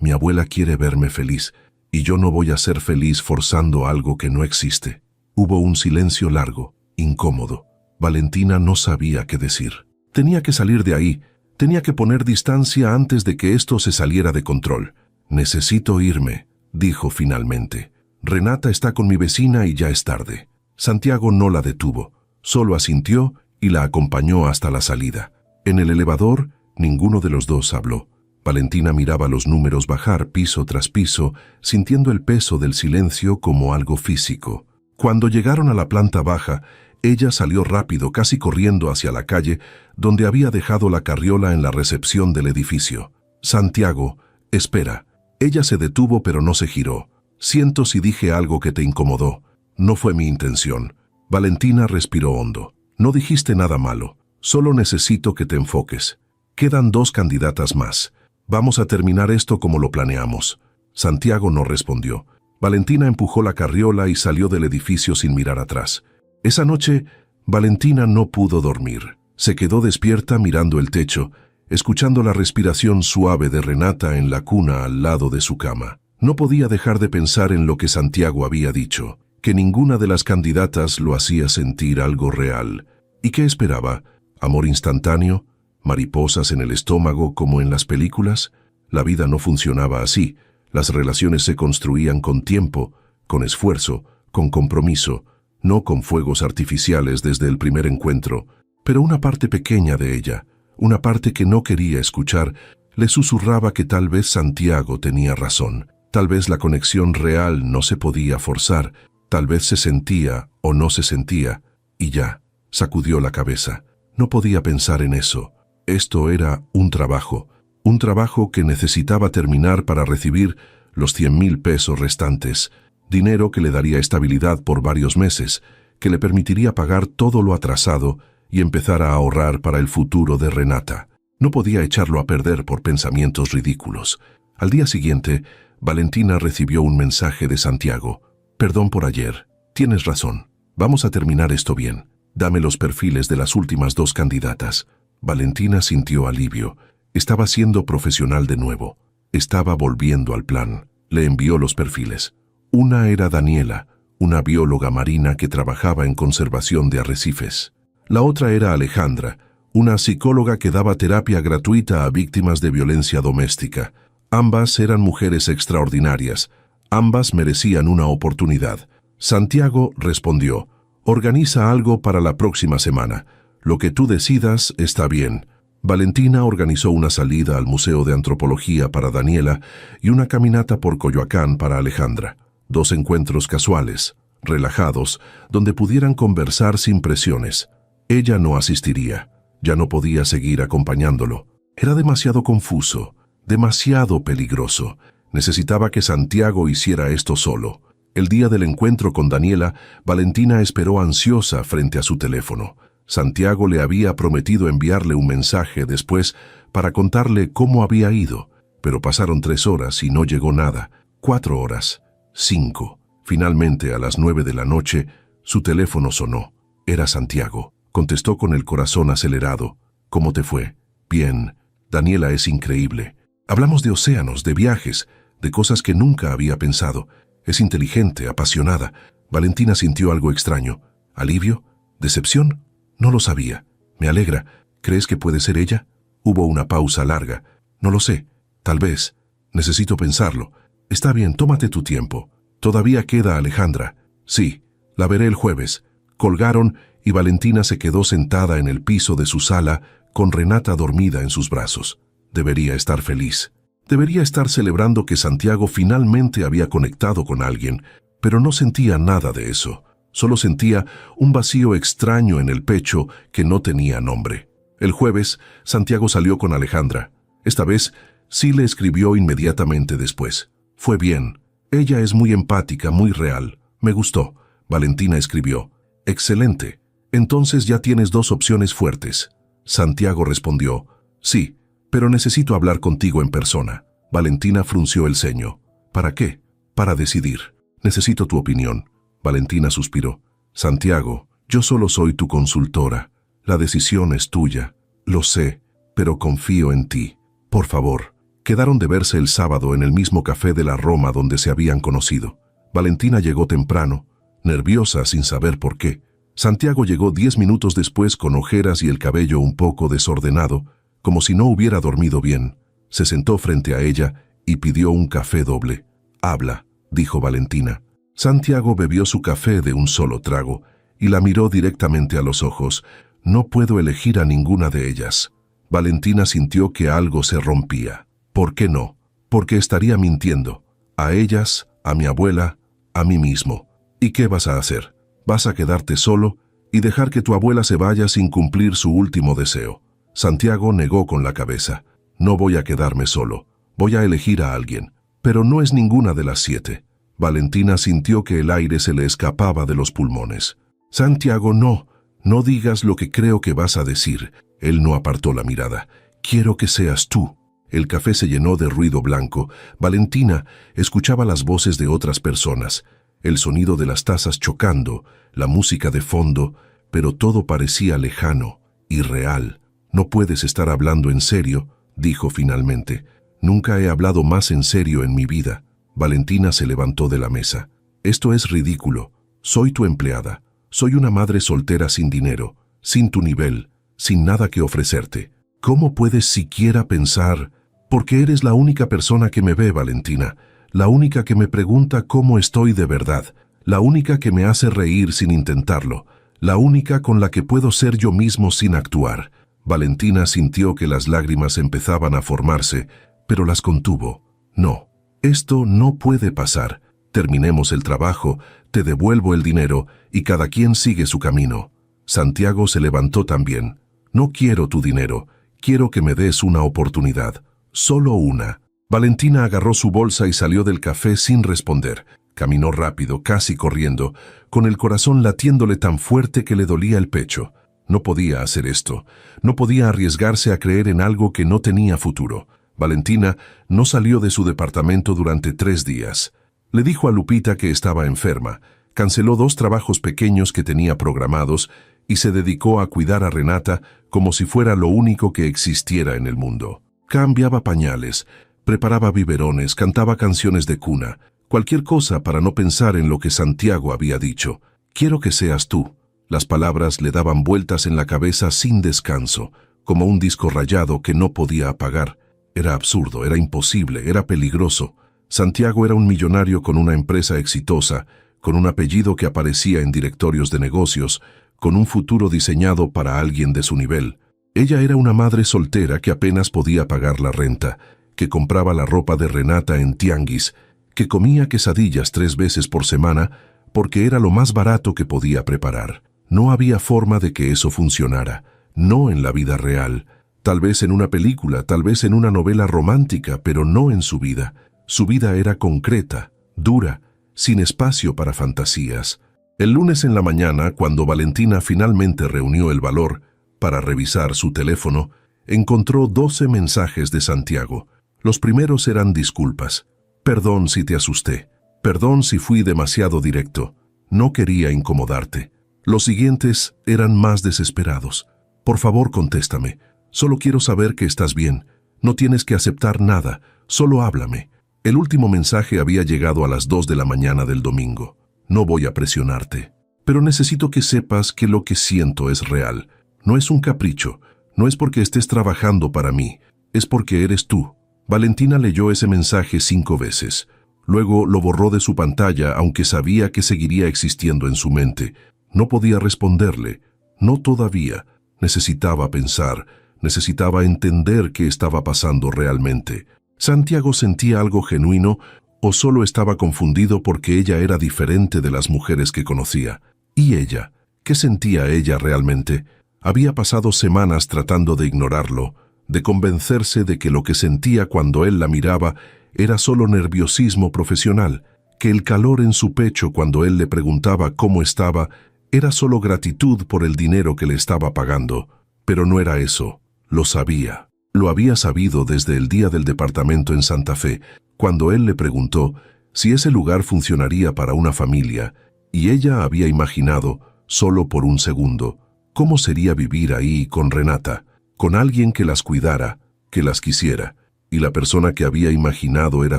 Speaker 1: Mi abuela quiere verme feliz, y yo no voy a ser feliz forzando algo que no existe. Hubo un silencio largo, incómodo. Valentina no sabía qué decir. Tenía que salir de ahí. Tenía que poner distancia antes de que esto se saliera de control. Necesito irme, dijo finalmente. Renata está con mi vecina y ya es tarde. Santiago no la detuvo, solo asintió y la acompañó hasta la salida. En el elevador, ninguno de los dos habló. Valentina miraba los números bajar piso tras piso, sintiendo el peso del silencio como algo físico. Cuando llegaron a la planta baja, ella salió rápido, casi corriendo hacia la calle, donde había dejado la carriola en la recepción del edificio. Santiago, espera. Ella se detuvo pero no se giró. Siento si dije algo que te incomodó. No fue mi intención. Valentina respiró hondo. No dijiste nada malo. Solo necesito que te enfoques. Quedan 2 candidatas más. Vamos a terminar esto como lo planeamos. Santiago no respondió. Valentina empujó la carriola y salió del edificio sin mirar atrás. Esa noche, Valentina no pudo dormir. Se quedó despierta mirando el techo, escuchando la respiración suave de Renata en la cuna al lado de su cama. No podía dejar de pensar en lo que Santiago había dicho, que ninguna de las candidatas lo hacía sentir algo real. ¿Y qué esperaba? ¿Amor instantáneo? ¿Mariposas en el estómago como en las películas? La vida no funcionaba así. Las relaciones se construían con tiempo, con esfuerzo, con compromiso, no con fuegos artificiales desde el primer encuentro. Pero una parte pequeña de ella, una parte que no quería escuchar, le susurraba que tal vez Santiago tenía razón. Tal vez la conexión real no se podía forzar, tal vez se sentía o no se sentía, y ya, sacudió la cabeza. No podía pensar en eso. Esto era un trabajo que necesitaba terminar para recibir los 100,000 pesos restantes, dinero que le daría estabilidad por varios meses, que le permitiría pagar todo lo atrasado y empezar a ahorrar para el futuro de Renata. No podía echarlo a perder por pensamientos ridículos. Al día siguiente, Valentina recibió un mensaje de Santiago. Perdón por ayer. Tienes razón. Vamos a terminar esto bien. Dame los perfiles de las últimas 2 candidatas. Valentina sintió alivio. Estaba siendo profesional de nuevo. Estaba volviendo al plan. Le envió los perfiles. Una era Daniela, una bióloga marina que trabajaba en conservación de arrecifes. La otra era Alejandra, una psicóloga que daba terapia gratuita a víctimas de violencia doméstica. Ambas eran mujeres extraordinarias. Ambas merecían una oportunidad. Santiago respondió: organiza algo para la próxima semana. Lo que tú decidas está bien. Valentina organizó una salida al Museo de Antropología para Daniela y una caminata por Coyoacán para Alejandra. 2 encuentros casuales, relajados, donde pudieran conversar sin presiones. Ella no asistiría. Ya no podía seguir acompañándolo. Era demasiado confuso, demasiado peligroso. Necesitaba que Santiago hiciera esto solo. El día del encuentro con Daniela, Valentina esperó ansiosa frente a su teléfono. Santiago le había prometido enviarle un mensaje después para contarle cómo había ido, pero pasaron 3 horas y no llegó nada. 4 horas, 5. Finalmente, a las 9 de la noche, su teléfono sonó. Era Santiago. Contestó con el corazón acelerado. ¿Cómo te fue? Bien. Daniela es increíble. Hablamos de océanos, de viajes, de cosas que nunca había pensado. Es inteligente, apasionada. Valentina sintió algo extraño. ¿Alivio? ¿Decepción? No lo sabía. Me alegra. ¿Crees que puede ser ella? Hubo una pausa larga. No lo sé. Tal vez. Necesito pensarlo. Está bien, tómate tu tiempo. Todavía queda Alejandra. Sí, la veré el jueves. Colgaron y Valentina se quedó sentada en el piso de su sala con Renata dormida en sus brazos. Debería estar feliz. Debería estar celebrando que Santiago finalmente había conectado con alguien, pero no sentía nada de eso. Solo sentía un vacío extraño en el pecho que no tenía nombre. El jueves, Santiago salió con Alejandra. Esta vez, sí le escribió inmediatamente después. Fue bien. Ella es muy empática, muy real. Me gustó. Valentina escribió. Excelente. Entonces ya tienes 2 opciones fuertes. Santiago respondió. Sí, pero necesito hablar contigo en persona. Valentina frunció el ceño. ¿Para qué? Para decidir. Necesito tu opinión. Valentina suspiró. Santiago, yo solo soy tu consultora. La decisión es tuya. Lo sé, pero confío en ti. Por favor. Quedaron de verse el sábado en el mismo café de la Roma donde se habían conocido. Valentina llegó temprano, nerviosa sin saber por qué. Santiago llegó 10 minutos después con ojeras y el cabello un poco desordenado, como si no hubiera dormido bien. Se sentó frente a ella y pidió un café doble. Habla, dijo Valentina. Santiago bebió su café de un solo trago y la miró directamente a los ojos. No puedo elegir a ninguna de ellas. Valentina sintió que algo se rompía. ¿Por qué no? Porque estaría mintiendo. A ellas, a mi abuela, a mí mismo. ¿Y qué vas a hacer? ¿Vas a quedarte solo y dejar que tu abuela se vaya sin cumplir su último deseo? Santiago negó con la cabeza. No voy a quedarme solo. Voy a elegir a alguien. Pero no es ninguna de las 7. Valentina sintió que el aire se le escapaba de los pulmones. Santiago, no. No digas lo que creo que vas a decir. Él no apartó la mirada. Quiero que seas tú. El café se llenó de ruido blanco. Valentina escuchaba las voces de otras personas, el sonido de las tazas chocando, la música de fondo, pero todo parecía lejano, irreal. No puedes estar hablando en serio, dijo finalmente. Nunca he hablado más en serio en mi vida. Valentina se levantó de la mesa. Esto es ridículo. Soy tu empleada. Soy una madre soltera sin dinero, sin tu nivel, sin nada que ofrecerte. ¿Cómo puedes siquiera pensar? Porque eres la única persona que me ve, Valentina. La única que me pregunta cómo estoy de verdad. La única que me hace reír sin intentarlo. La única con la que puedo ser yo mismo sin actuar. Valentina sintió que las lágrimas empezaban a formarse, pero las contuvo. No, esto no puede pasar. Terminemos el trabajo, te devuelvo el dinero y cada quien sigue su camino. Santiago se levantó también. No quiero tu dinero, quiero que me des una oportunidad. Solo una. Valentina agarró su bolsa y salió del café sin responder. Caminó rápido, casi corriendo, con el corazón latiéndole tan fuerte que le dolía el pecho. No podía hacer esto. No podía arriesgarse a creer en algo que no tenía futuro. Valentina no salió de su departamento durante 3 días. Le dijo a Lupita que estaba enferma, canceló 2 trabajos pequeños que tenía programados y se dedicó a cuidar a Renata como si fuera lo único que existiera en el mundo. Cambiaba pañales, preparaba biberones, cantaba canciones de cuna, cualquier cosa para no pensar en lo que Santiago había dicho. «Quiero que seas tú». Las palabras le daban vueltas en la cabeza sin descanso, como un disco rayado que no podía apagar. Era absurdo, era imposible, era peligroso. Santiago era un millonario con una empresa exitosa, con un apellido que aparecía en directorios de negocios, con un futuro diseñado para alguien de su nivel. Ella era una madre soltera que apenas podía pagar la renta, que compraba la ropa de Renata en tianguis, que comía quesadillas 3 veces por semana porque era lo más barato que podía preparar. No había forma de que eso funcionara, no en la vida real. Tal vez en una película, tal vez en una novela romántica, pero no en su vida. Su vida era concreta, dura, sin espacio para fantasías. El lunes en la mañana, cuando Valentina finalmente reunió el valor para revisar su teléfono, encontró 12 mensajes de Santiago. Los primeros eran disculpas. «Perdón si te asusté. Perdón si fui demasiado directo. No quería incomodarte». Los siguientes eran más desesperados. «Por favor, contéstame. Solo quiero saber que estás bien. No tienes que aceptar nada. Solo háblame». El último mensaje había llegado a las 2 de la mañana del domingo. «No voy a presionarte, pero necesito que sepas que lo que siento es real. No es un capricho. No es porque estés trabajando para mí. Es porque eres tú». Valentina leyó ese mensaje 5 veces. Luego lo borró de su pantalla, aunque sabía que seguiría existiendo en su mente. No podía responderle. No todavía. Necesitaba pensar. Necesitaba entender qué estaba pasando realmente. ¿Santiago sentía algo genuino o solo estaba confundido porque ella era diferente de las mujeres que conocía? ¿Y ella? ¿Qué sentía ella realmente? Había pasado semanas tratando de ignorarlo, de convencerse de que lo que sentía cuando él la miraba era solo nerviosismo profesional, que el calor en su pecho cuando él le preguntaba cómo estaba era solo gratitud por el dinero que le estaba pagando. Pero no era eso, lo sabía. Lo había sabido desde el día del departamento en Santa Fe, cuando él le preguntó si ese lugar funcionaría para una familia, y ella había imaginado, solo por un segundo, cómo sería vivir ahí con Renata, con alguien que las cuidara, que las quisiera, y la persona que había imaginado era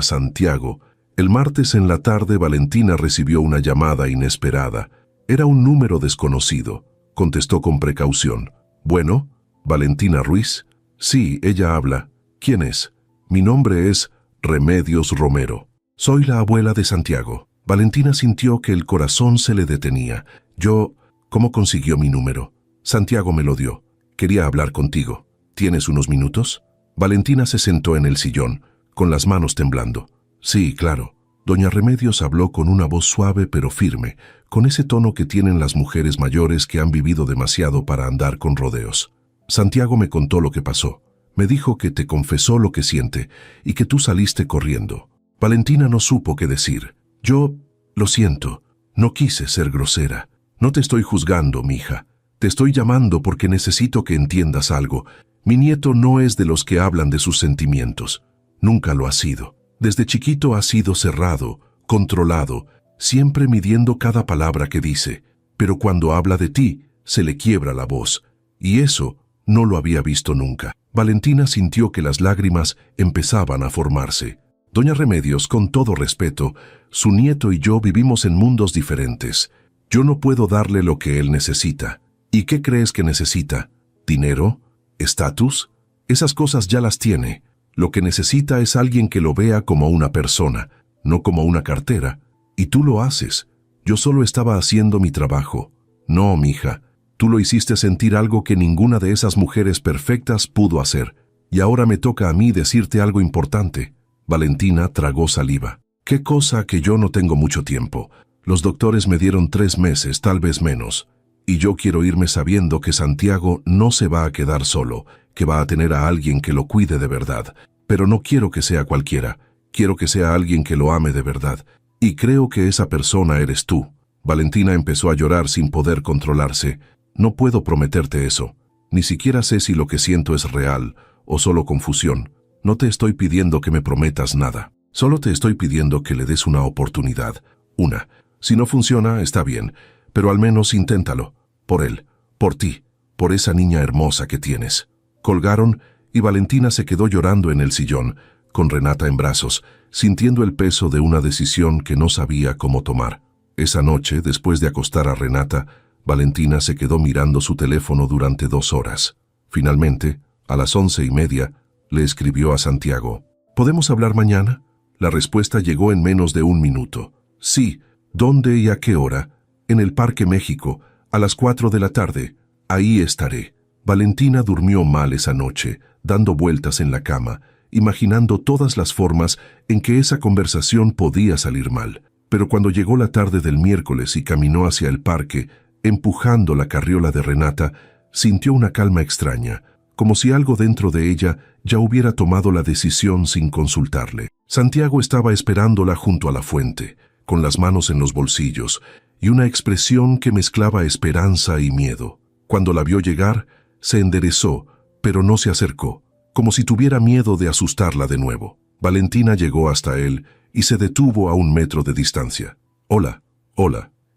Speaker 1: Santiago. El martes en la tarde Valentina recibió una llamada inesperada. Era un número desconocido. Contestó con precaución. «Bueno, Valentina Ruiz». «Sí, ella habla». «¿Quién es?» «Mi nombre es Remedios Romero. Soy la abuela de Santiago». Valentina sintió que el corazón se le detenía. «¿Cómo consiguió mi número?» «Santiago me lo dio. Quería hablar contigo. ¿Tienes unos minutos?» Valentina se sentó en el sillón, con las manos temblando. «Sí, claro». Doña Remedios habló con una voz suave pero firme, con ese tono que tienen las mujeres mayores que han vivido demasiado para andar con rodeos. «Santiago me contó lo que pasó. Me dijo que te confesó lo que siente y que tú saliste corriendo». Valentina no supo qué decir. «Yo lo siento. No quise ser grosera. No te estoy juzgando, mija. Te estoy llamando porque necesito que entiendas algo. Mi nieto no es de los que hablan de sus sentimientos. Nunca lo ha sido. Desde chiquito ha sido cerrado, controlado, siempre midiendo cada palabra que dice. Pero cuando habla de ti, se le quiebra la voz. Y eso no lo había visto nunca». Valentina sintió que las lágrimas empezaban a formarse. «Doña Remedios, con todo respeto, su nieto y yo vivimos en mundos diferentes. Yo no puedo darle lo que él necesita. ¿Y qué crees que necesita? ¿Dinero? ¿Estatus? Esas cosas ya las tiene. Lo que necesita es alguien que lo vea como una persona, no como una cartera. Y tú lo haces. Yo solo estaba haciendo mi trabajo». «No, mija. Tú lo hiciste sentir algo que ninguna de esas mujeres perfectas pudo hacer. Y ahora me toca a mí decirte algo importante». Valentina tragó saliva. «¿Qué cosa que yo no tengo mucho tiempo? Los doctores me dieron 3 meses, tal vez menos. Y yo quiero irme sabiendo que Santiago no se va a quedar solo, que va a tener a alguien que lo cuide de verdad. Pero no quiero que sea cualquiera. Quiero que sea alguien que lo ame de verdad. Y creo que esa persona eres tú». Valentina empezó a llorar sin poder controlarse. «No puedo prometerte eso. Ni siquiera sé si lo que siento es real o solo confusión. No te estoy pidiendo que me prometas nada. Solo te estoy pidiendo que le des una oportunidad. Una. Si no funciona, está bien, pero al menos inténtalo. Por él, por ti, por esa niña hermosa que tienes. Colgaron y Valentina se quedó llorando en el sillón, con Renata en brazos, sintiendo el peso de una decisión que no sabía cómo tomar. Esa noche, después de acostar a Renata, Valentina se quedó mirando su teléfono durante 2 horas. Finalmente, a las 11:30, le escribió a Santiago. ¿Podemos hablar mañana? La respuesta llegó en menos de 1 minuto. Sí. ¿Dónde y a qué hora? En el Parque México, a las 4 de la tarde. Ahí estaré. Valentina durmió mal esa noche, dando vueltas en la cama, imaginando todas las formas en que esa conversación podía salir mal. Pero cuando llegó la tarde del miércoles y caminó hacia el parque, empujando la carriola de Renata, sintió una calma extraña, como si algo dentro de ella ya hubiera tomado la decisión sin consultarle. Santiago estaba esperándola junto a la fuente, con las manos en los bolsillos, y una expresión que mezclaba esperanza y miedo. Cuando la vio llegar, se enderezó, pero no se acercó, como si tuviera miedo de asustarla de nuevo. Valentina llegó hasta él y se detuvo a 1 metro de distancia. Hola,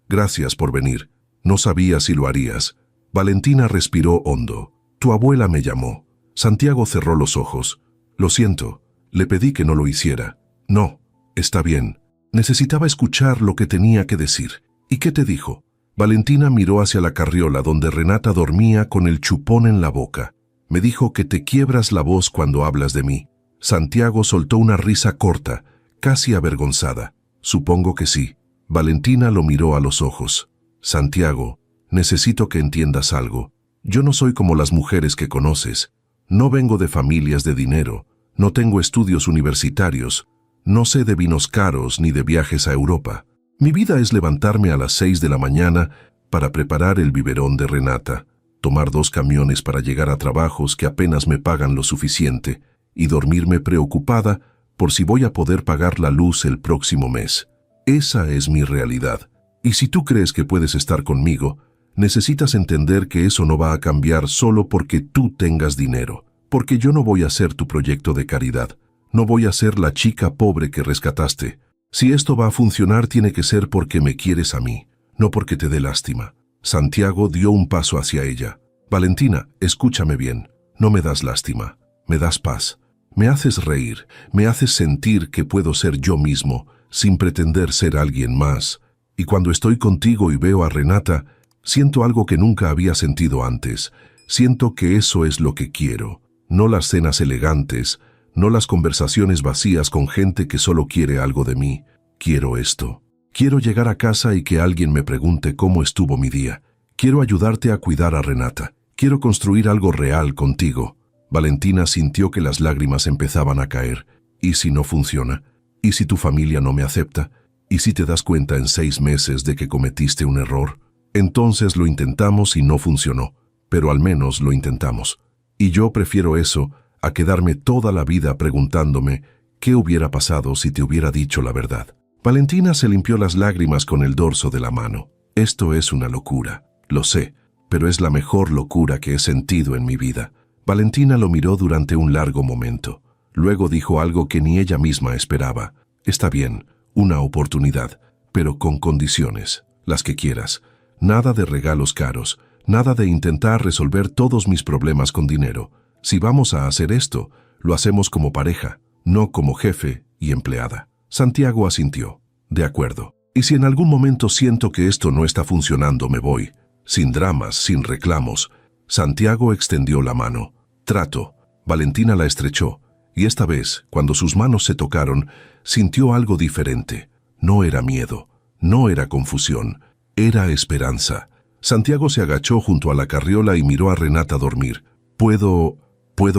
Speaker 1: gracias por venir. No sabía si lo harías. Valentina respiró hondo. Tu abuela me llamó. Santiago cerró los ojos. Lo siento, le pedí que no lo hiciera. No, está bien. Necesitaba escuchar lo que tenía que decir. ¿Y qué te dijo? Valentina miró hacia la carriola donde Renata dormía con el chupón en la boca. Me dijo que te quiebras la voz cuando hablas de mí. Santiago soltó una risa corta, casi avergonzada. Supongo que sí. Valentina lo miró a los ojos. Santiago, necesito que entiendas algo. Yo no soy como las mujeres que conoces. No vengo de familias de dinero. No tengo estudios universitarios. No sé de vinos caros ni de viajes a Europa. Mi vida es levantarme a las 6 de la mañana para preparar el biberón de Renata, tomar 2 camiones para llegar a trabajos que apenas me pagan lo suficiente y dormirme preocupada por si voy a poder pagar la luz el próximo mes. Esa es mi realidad. Y si tú crees que puedes estar conmigo, necesitas entender que eso no va a cambiar solo porque tú tengas dinero, porque yo no voy a ser tu proyecto de caridad. No voy a ser la chica pobre que rescataste. Si esto va a funcionar, tiene que ser porque me quieres a mí, no porque te dé lástima. Santiago dio un paso hacia ella. Valentina, escúchame bien. No me das lástima. Me das paz. Me haces reír. Me haces sentir que puedo ser yo mismo, sin pretender ser alguien más. Y cuando estoy contigo y veo a Renata, siento algo que nunca había sentido antes. Siento que eso es lo que quiero. No las cenas elegantes, no las conversaciones vacías con gente que solo quiere algo de mí. Quiero esto. Quiero llegar a casa y que alguien me pregunte cómo estuvo mi día. Quiero ayudarte a cuidar a Renata. Quiero construir algo real contigo. Valentina sintió que las lágrimas empezaban a caer. ¿Y si no funciona? ¿Y si tu familia no me acepta? ¿Y si te das cuenta en 6 meses de que cometiste un error? Entonces lo intentamos y no funcionó. Pero al menos lo intentamos. Y yo prefiero eso a quedarme toda la vida preguntándome qué hubiera pasado si te hubiera dicho la verdad. Valentina se limpió las lágrimas con el dorso de la mano. Esto es una locura, lo sé, pero es la mejor locura que he sentido en mi vida. Valentina lo miró durante un largo momento. Luego dijo algo que ni ella misma esperaba. Está bien, una oportunidad, pero con condiciones, las que quieras. Nada de regalos caros, nada de intentar resolver todos mis problemas con dinero. Si vamos a hacer esto, lo hacemos como pareja, no como jefe y empleada. Santiago asintió. De acuerdo. Y si en algún momento siento que esto no está funcionando, me voy. Sin dramas, sin reclamos. Santiago extendió la mano. Trato. Valentina la estrechó. Y esta vez, cuando sus manos se tocaron, sintió algo diferente. No era miedo, no era confusión, era esperanza. Santiago se agachó junto a la carriola y miró a Renata dormir. ¿Puedo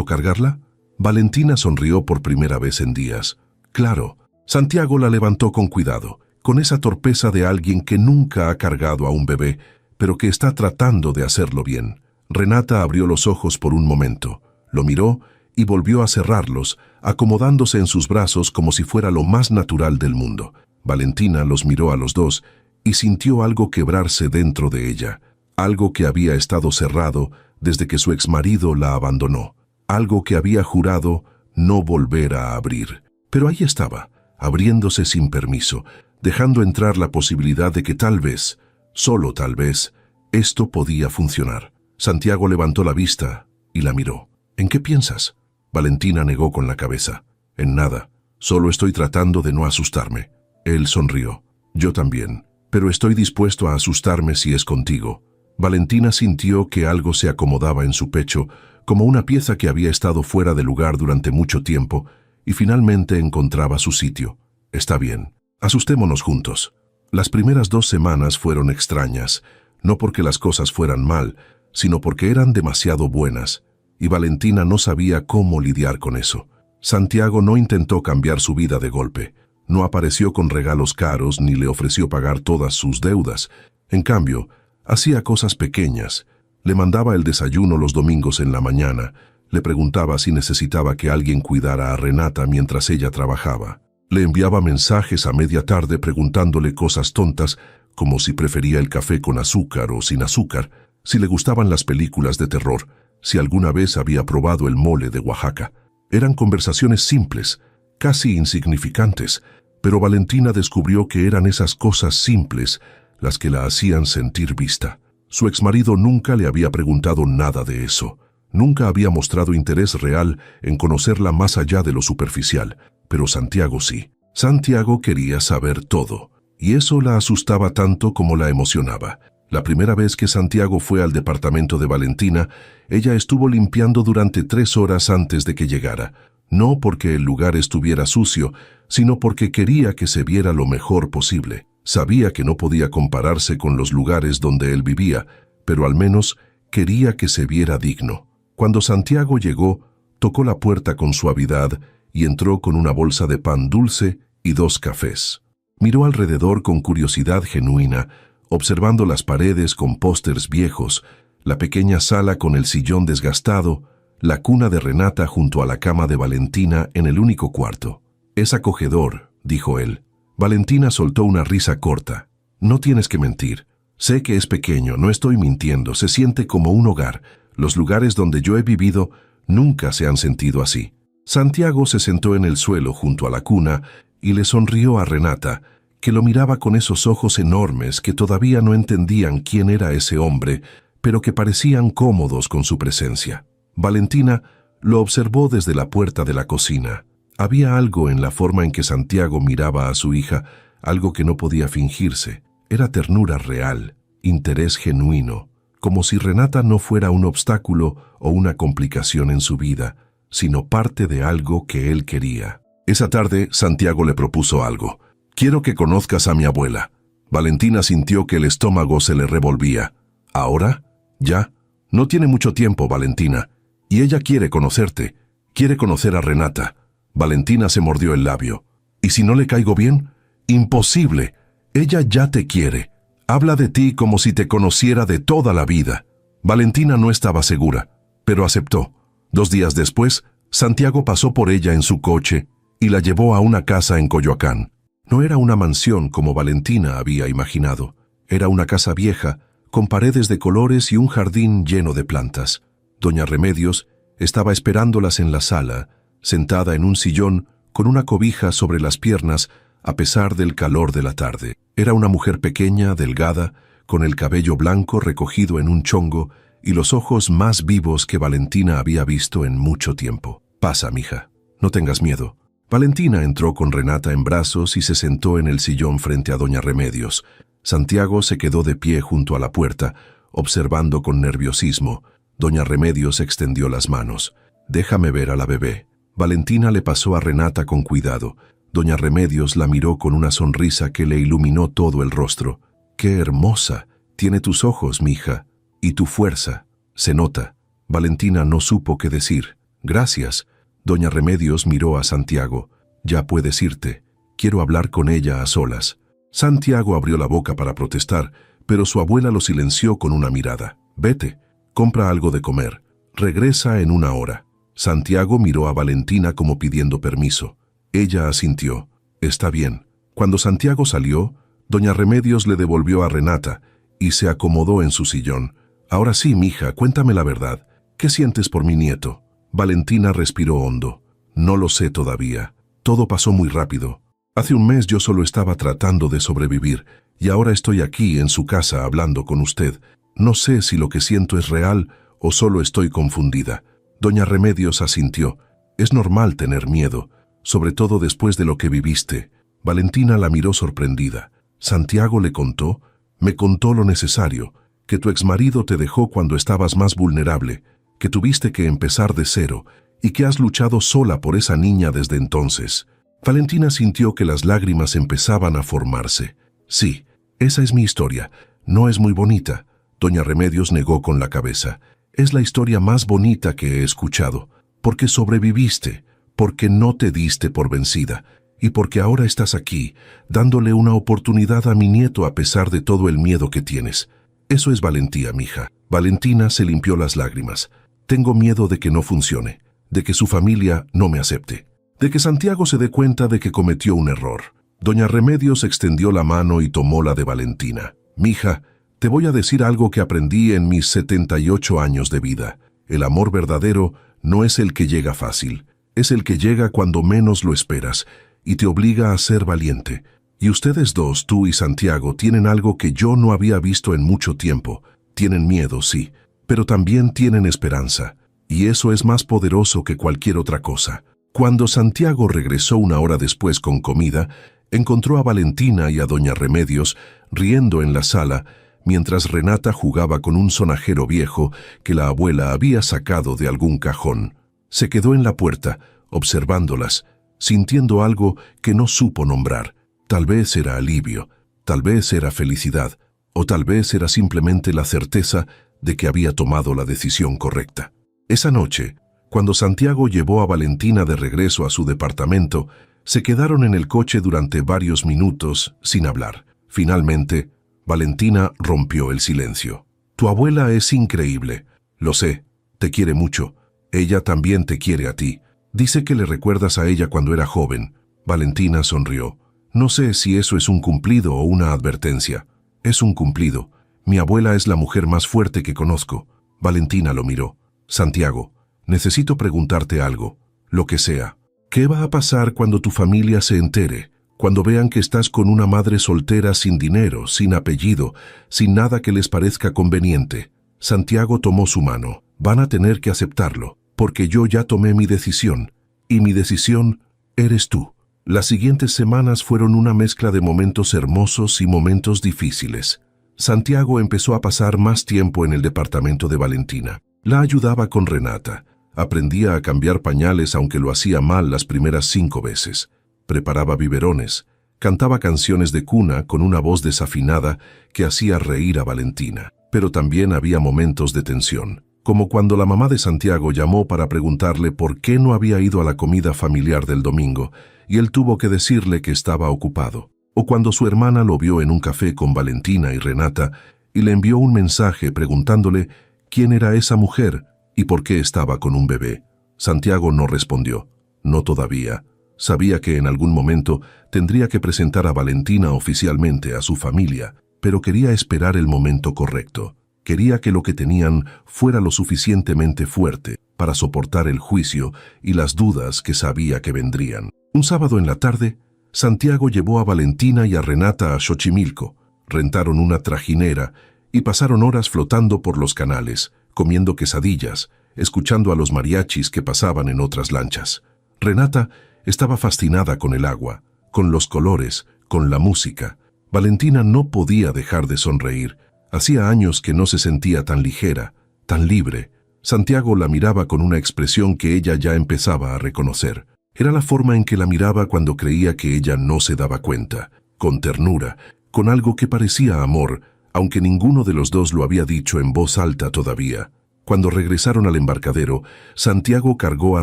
Speaker 1: cargarla? Valentina sonrió por primera vez en días. Claro. Santiago la levantó con cuidado, con esa torpeza de alguien que nunca ha cargado a un bebé, pero que está tratando de hacerlo bien. Renata abrió los ojos por un momento, lo miró y volvió a cerrarlos, acomodándose en sus brazos como si fuera lo más natural del mundo. Valentina los miró a los dos y sintió algo quebrarse dentro de ella, algo que había estado cerrado desde que su exmarido la abandonó, algo que había jurado no volver a abrir. Pero ahí estaba, abriéndose sin permiso, dejando entrar la posibilidad de que tal vez, solo tal vez, esto podía funcionar. Santiago levantó la vista y la miró. ¿En qué piensas? Valentina negó con la cabeza. En nada, solo estoy tratando de no asustarme. Él sonrió. Yo también, pero estoy dispuesto a asustarme si es contigo. Valentina sintió que algo se acomodaba en su pecho, como una pieza que había estado fuera de lugar durante mucho tiempo, y finalmente encontraba su sitio. Está bien, asustémonos juntos. Las primeras 2 semanas fueron extrañas, no porque las cosas fueran mal, sino porque eran demasiado buenas, y Valentina no sabía cómo lidiar con eso. Santiago no intentó cambiar su vida de golpe, no apareció con regalos caros ni le ofreció pagar todas sus deudas. En cambio, hacía cosas pequeñas, le mandaba el desayuno los domingos en la mañana, le preguntaba si necesitaba que alguien cuidara a Renata mientras ella trabajaba. Le enviaba mensajes a media tarde preguntándole cosas tontas, como si prefería el café con azúcar o sin azúcar, si le gustaban las películas de terror, si alguna vez había probado el mole de Oaxaca. Eran conversaciones simples, casi insignificantes, pero Valentina descubrió que eran esas cosas simples las que la hacían sentir vista. Su exmarido nunca le había preguntado nada de eso. Nunca había mostrado interés real en conocerla más allá de lo superficial, pero Santiago sí. Santiago quería saber todo, y eso la asustaba tanto como la emocionaba. La primera vez que Santiago fue al departamento de Valentina, ella estuvo limpiando durante 3 horas antes de que llegara, no porque el lugar estuviera sucio, sino porque quería que se viera lo mejor posible. Sabía que no podía compararse con los lugares donde él vivía, pero al menos quería que se viera digno. Cuando Santiago llegó, tocó la puerta con suavidad y entró con una bolsa de pan dulce y 2 cafés. Miró alrededor con curiosidad genuina, observando las paredes con pósters viejos, la pequeña sala con el sillón desgastado, la cuna de Renata junto a la cama de Valentina en el único cuarto. «Es acogedor», dijo él. Valentina soltó una risa corta. «No tienes que mentir. Sé que es pequeño, no estoy mintiendo, se siente como un hogar. Los lugares donde yo he vivido nunca se han sentido así». Santiago se sentó en el suelo junto a la cuna y le sonrió a Renata, que lo miraba con esos ojos enormes que todavía no entendían quién era ese hombre, pero que parecían cómodos con su presencia. Valentina lo observó desde la puerta de la cocina. Había algo en la forma en que Santiago miraba a su hija, algo que no podía fingirse. Era ternura real, interés genuino, como si Renata no fuera un obstáculo o una complicación en su vida, sino parte de algo que él quería. Esa tarde, Santiago le propuso algo. «Quiero que conozcas a mi abuela». Valentina sintió que el estómago se le revolvía. «¿Ahora? ¿Ya? No tiene mucho tiempo, Valentina. Y ella quiere conocerte. Quiere conocer a Renata». Valentina se mordió el labio. «¿Y si no le caigo bien?» «Imposible. Ella ya te quiere. Habla de ti como si te conociera de toda la vida». Valentina no estaba segura, pero aceptó. 2 días después, Santiago pasó por ella en su coche y la llevó a una casa en Coyoacán. No era una mansión como Valentina había imaginado. Era una casa vieja, con paredes de colores y un jardín lleno de plantas. Doña Remedios estaba esperándolas en la sala, sentada en un sillón con una cobija sobre las piernas a pesar del calor de la tarde. Era una mujer pequeña, delgada, con el cabello blanco recogido en un chongo y los ojos más vivos que Valentina había visto en mucho tiempo. «Pasa, mija. No tengas miedo». Valentina entró con Renata en brazos y se sentó en el sillón frente a doña Remedios. Santiago se quedó de pie junto a la puerta, observando con nerviosismo. Doña Remedios extendió las manos. «Déjame ver a la bebé». Valentina le pasó a Renata con cuidado. Doña Remedios la miró con una sonrisa que le iluminó todo el rostro. «¡Qué hermosa! Tiene tus ojos, mija. Y tu fuerza. Se nota». Valentina no supo qué decir. «Gracias». Doña Remedios miró a Santiago. «Ya puedes irte. Quiero hablar con ella a solas». Santiago abrió la boca para protestar, pero su abuela lo silenció con una mirada. «Vete, compra algo de comer. Regresa en 1 hora». Santiago miró a Valentina como pidiendo permiso. Ella asintió. «Está bien». Cuando Santiago salió, doña Remedios le devolvió a Renata y se acomodó en su sillón. «Ahora sí, mija, cuéntame la verdad. ¿Qué sientes por mi nieto?» Valentina respiró hondo. No lo sé todavía. Todo pasó muy rápido. Hace un mes yo solo estaba tratando de sobrevivir y ahora estoy aquí en su casa hablando con usted. No sé si lo que siento es real o solo estoy confundida. Doña Remedios asintió. Es normal tener miedo, sobre todo después de lo que viviste. Valentina la miró sorprendida. Santiago le contó, me contó lo necesario, que tu exmarido te dejó cuando estabas más vulnerable, que tuviste que empezar de cero y que has luchado sola por esa niña desde entonces. Valentina sintió que las lágrimas empezaban a formarse. Sí, esa es mi historia. No es muy bonita. Doña Remedios negó con la cabeza. Es la historia más bonita que he escuchado, porque sobreviviste, porque no te diste por vencida, y porque ahora estás aquí, dándole una oportunidad a mi nieto a pesar de todo el miedo que tienes. Eso es valentía, mija. Valentina se limpió las lágrimas. Tengo miedo de que no funcione, de que su familia no me acepte, de que Santiago se dé cuenta de que cometió un error. Doña Remedios extendió la mano y tomó la de Valentina. Mija, te voy a decir algo que aprendí en mis 78 años de vida. El amor verdadero no es el que llega fácil, es el que llega cuando menos lo esperas y te obliga a ser valiente. Y ustedes dos, tú y Santiago, tienen algo que yo no había visto en mucho tiempo. Tienen miedo, sí, pero también tienen esperanza, y eso es más poderoso que cualquier otra cosa. Cuando Santiago regresó una hora después con comida, encontró a Valentina y a doña Remedios riendo en la sala, mientras Renata jugaba con un sonajero viejo que la abuela había sacado de algún cajón. Se quedó en la puerta, observándolas, sintiendo algo que no supo nombrar. Tal vez era alivio, tal vez era felicidad, o tal vez era simplemente la certeza de que había tomado la decisión correcta. Esa noche, cuando Santiago llevó a Valentina de regreso a su departamento, se quedaron en el coche durante varios minutos sin hablar. Finalmente, Valentina rompió el silencio. Tu abuela es increíble. Lo sé, te quiere mucho. Ella también te quiere a ti. Dice que le recuerdas a ella cuando era joven. Valentina sonrió. No sé si eso es un cumplido o una advertencia. Es un cumplido. Mi abuela es la mujer más fuerte que conozco. Valentina lo miró. Santiago, necesito preguntarte algo, lo que sea. ¿Qué va a pasar cuando tu familia se entere? Cuando vean que estás con una madre soltera sin dinero, sin apellido, sin nada que les parezca conveniente. Santiago tomó su mano. Van a tener que aceptarlo, porque yo ya tomé mi decisión, y mi decisión eres tú. Las siguientes semanas fueron una mezcla de momentos hermosos y momentos difíciles. Santiago empezó a pasar más tiempo en el departamento de Valentina. La ayudaba con Renata. Aprendía a cambiar pañales aunque lo hacía mal las primeras 5 veces. Preparaba biberones. Cantaba canciones de cuna con una voz desafinada que hacía reír a Valentina. Pero también había momentos de tensión, como cuando la mamá de Santiago llamó para preguntarle por qué no había ido a la comida familiar del domingo, y él tuvo que decirle que estaba ocupado. O cuando su hermana lo vio en un café con Valentina y Renata y le envió un mensaje preguntándole quién era esa mujer y por qué estaba con un bebé. Santiago no respondió. No todavía. Sabía que en algún momento tendría que presentar a Valentina oficialmente a su familia, pero quería esperar el momento correcto. Quería que lo que tenían fuera lo suficientemente fuerte para soportar el juicio y las dudas que sabía que vendrían. Un sábado en la tarde, Santiago llevó a Valentina y a Renata a Xochimilco. Rentaron una trajinera y pasaron horas flotando por los canales, comiendo quesadillas, escuchando a los mariachis que pasaban en otras lanchas. Renata estaba fascinada con el agua, con los colores, con la música. Valentina no podía dejar de sonreír. Hacía años que no se sentía tan ligera, tan libre. Santiago la miraba con una expresión que ella ya empezaba a reconocer. Era la forma en que la miraba cuando creía que ella no se daba cuenta, con ternura, con algo que parecía amor, aunque ninguno de los dos lo había dicho en voz alta todavía. Cuando regresaron al embarcadero, Santiago cargó a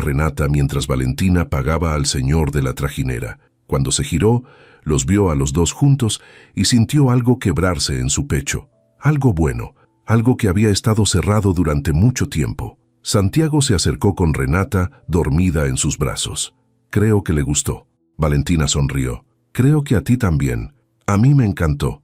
Speaker 1: Renata mientras Valentina pagaba al señor de la trajinera. Cuando se giró, los vio a los dos juntos y sintió algo quebrarse en su pecho. Algo bueno, algo que había estado cerrado durante mucho tiempo. Santiago se acercó con Renata, dormida en sus brazos. Creo que le gustó. Valentina sonrió. Creo que a ti también. A mí me encantó.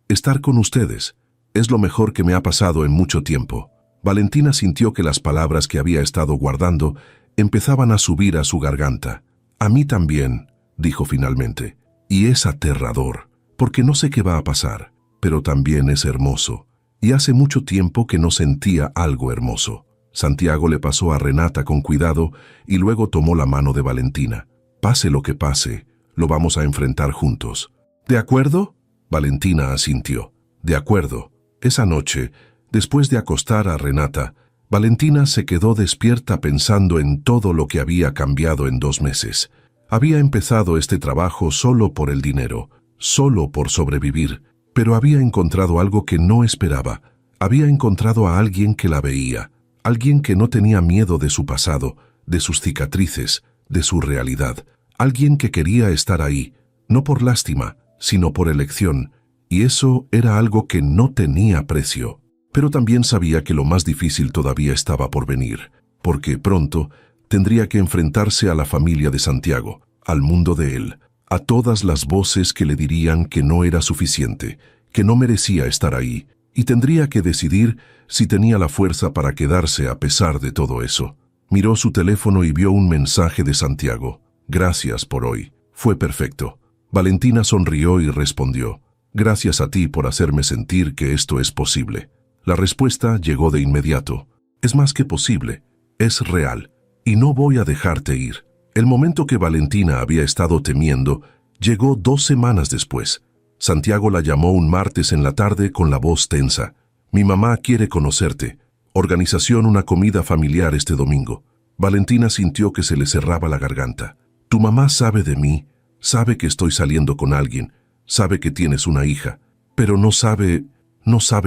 Speaker 1: Estar con ustedes, es lo mejor que me ha pasado en mucho tiempo. Valentina sintió que las palabras que había estado guardando empezaban a subir a su garganta. «A mí también», dijo finalmente. «Y es aterrador, porque no sé qué va a pasar, pero también es hermoso. Y hace mucho tiempo que no sentía algo hermoso». Santiago le pasó a Renata con cuidado y luego tomó la mano de Valentina. «Pase lo que pase, lo vamos a enfrentar juntos». «¿De acuerdo?». Valentina asintió. «De acuerdo». Esa noche, después de acostar a Renata, Valentina se quedó despierta pensando en todo lo que había cambiado en 2 meses. Había empezado este trabajo solo por el dinero, solo por sobrevivir, pero había encontrado algo que no esperaba. Había encontrado a alguien que la veía, alguien que no tenía miedo de su pasado, de sus cicatrices, de su realidad, alguien que quería estar ahí, no por lástima, sino por elección, y eso era algo que no tenía precio. Pero también sabía que lo más difícil todavía estaba por venir, porque pronto tendría que enfrentarse a la familia de Santiago, al mundo de él, a todas las voces que le dirían que no era suficiente, que no merecía estar ahí, y tendría que decidir si tenía la fuerza para quedarse a pesar de todo eso. Miró su teléfono y vio un mensaje de Santiago. «Gracias por hoy. Fue perfecto». Valentina sonrió y respondió. «Gracias a ti por hacerme sentir que esto es posible». La respuesta llegó de inmediato. «Es más que posible. Es real. Y no voy a dejarte ir». El momento que Valentina había estado temiendo llegó 2 semanas después. Santiago la llamó un martes en la tarde con la voz tensa. «Mi mamá quiere conocerte. Organización una comida familiar este domingo». Valentina sintió que se le cerraba la garganta. «Tu mamá sabe de mí, sabe que estoy saliendo con alguien, sabe que tienes una hija, pero no sabe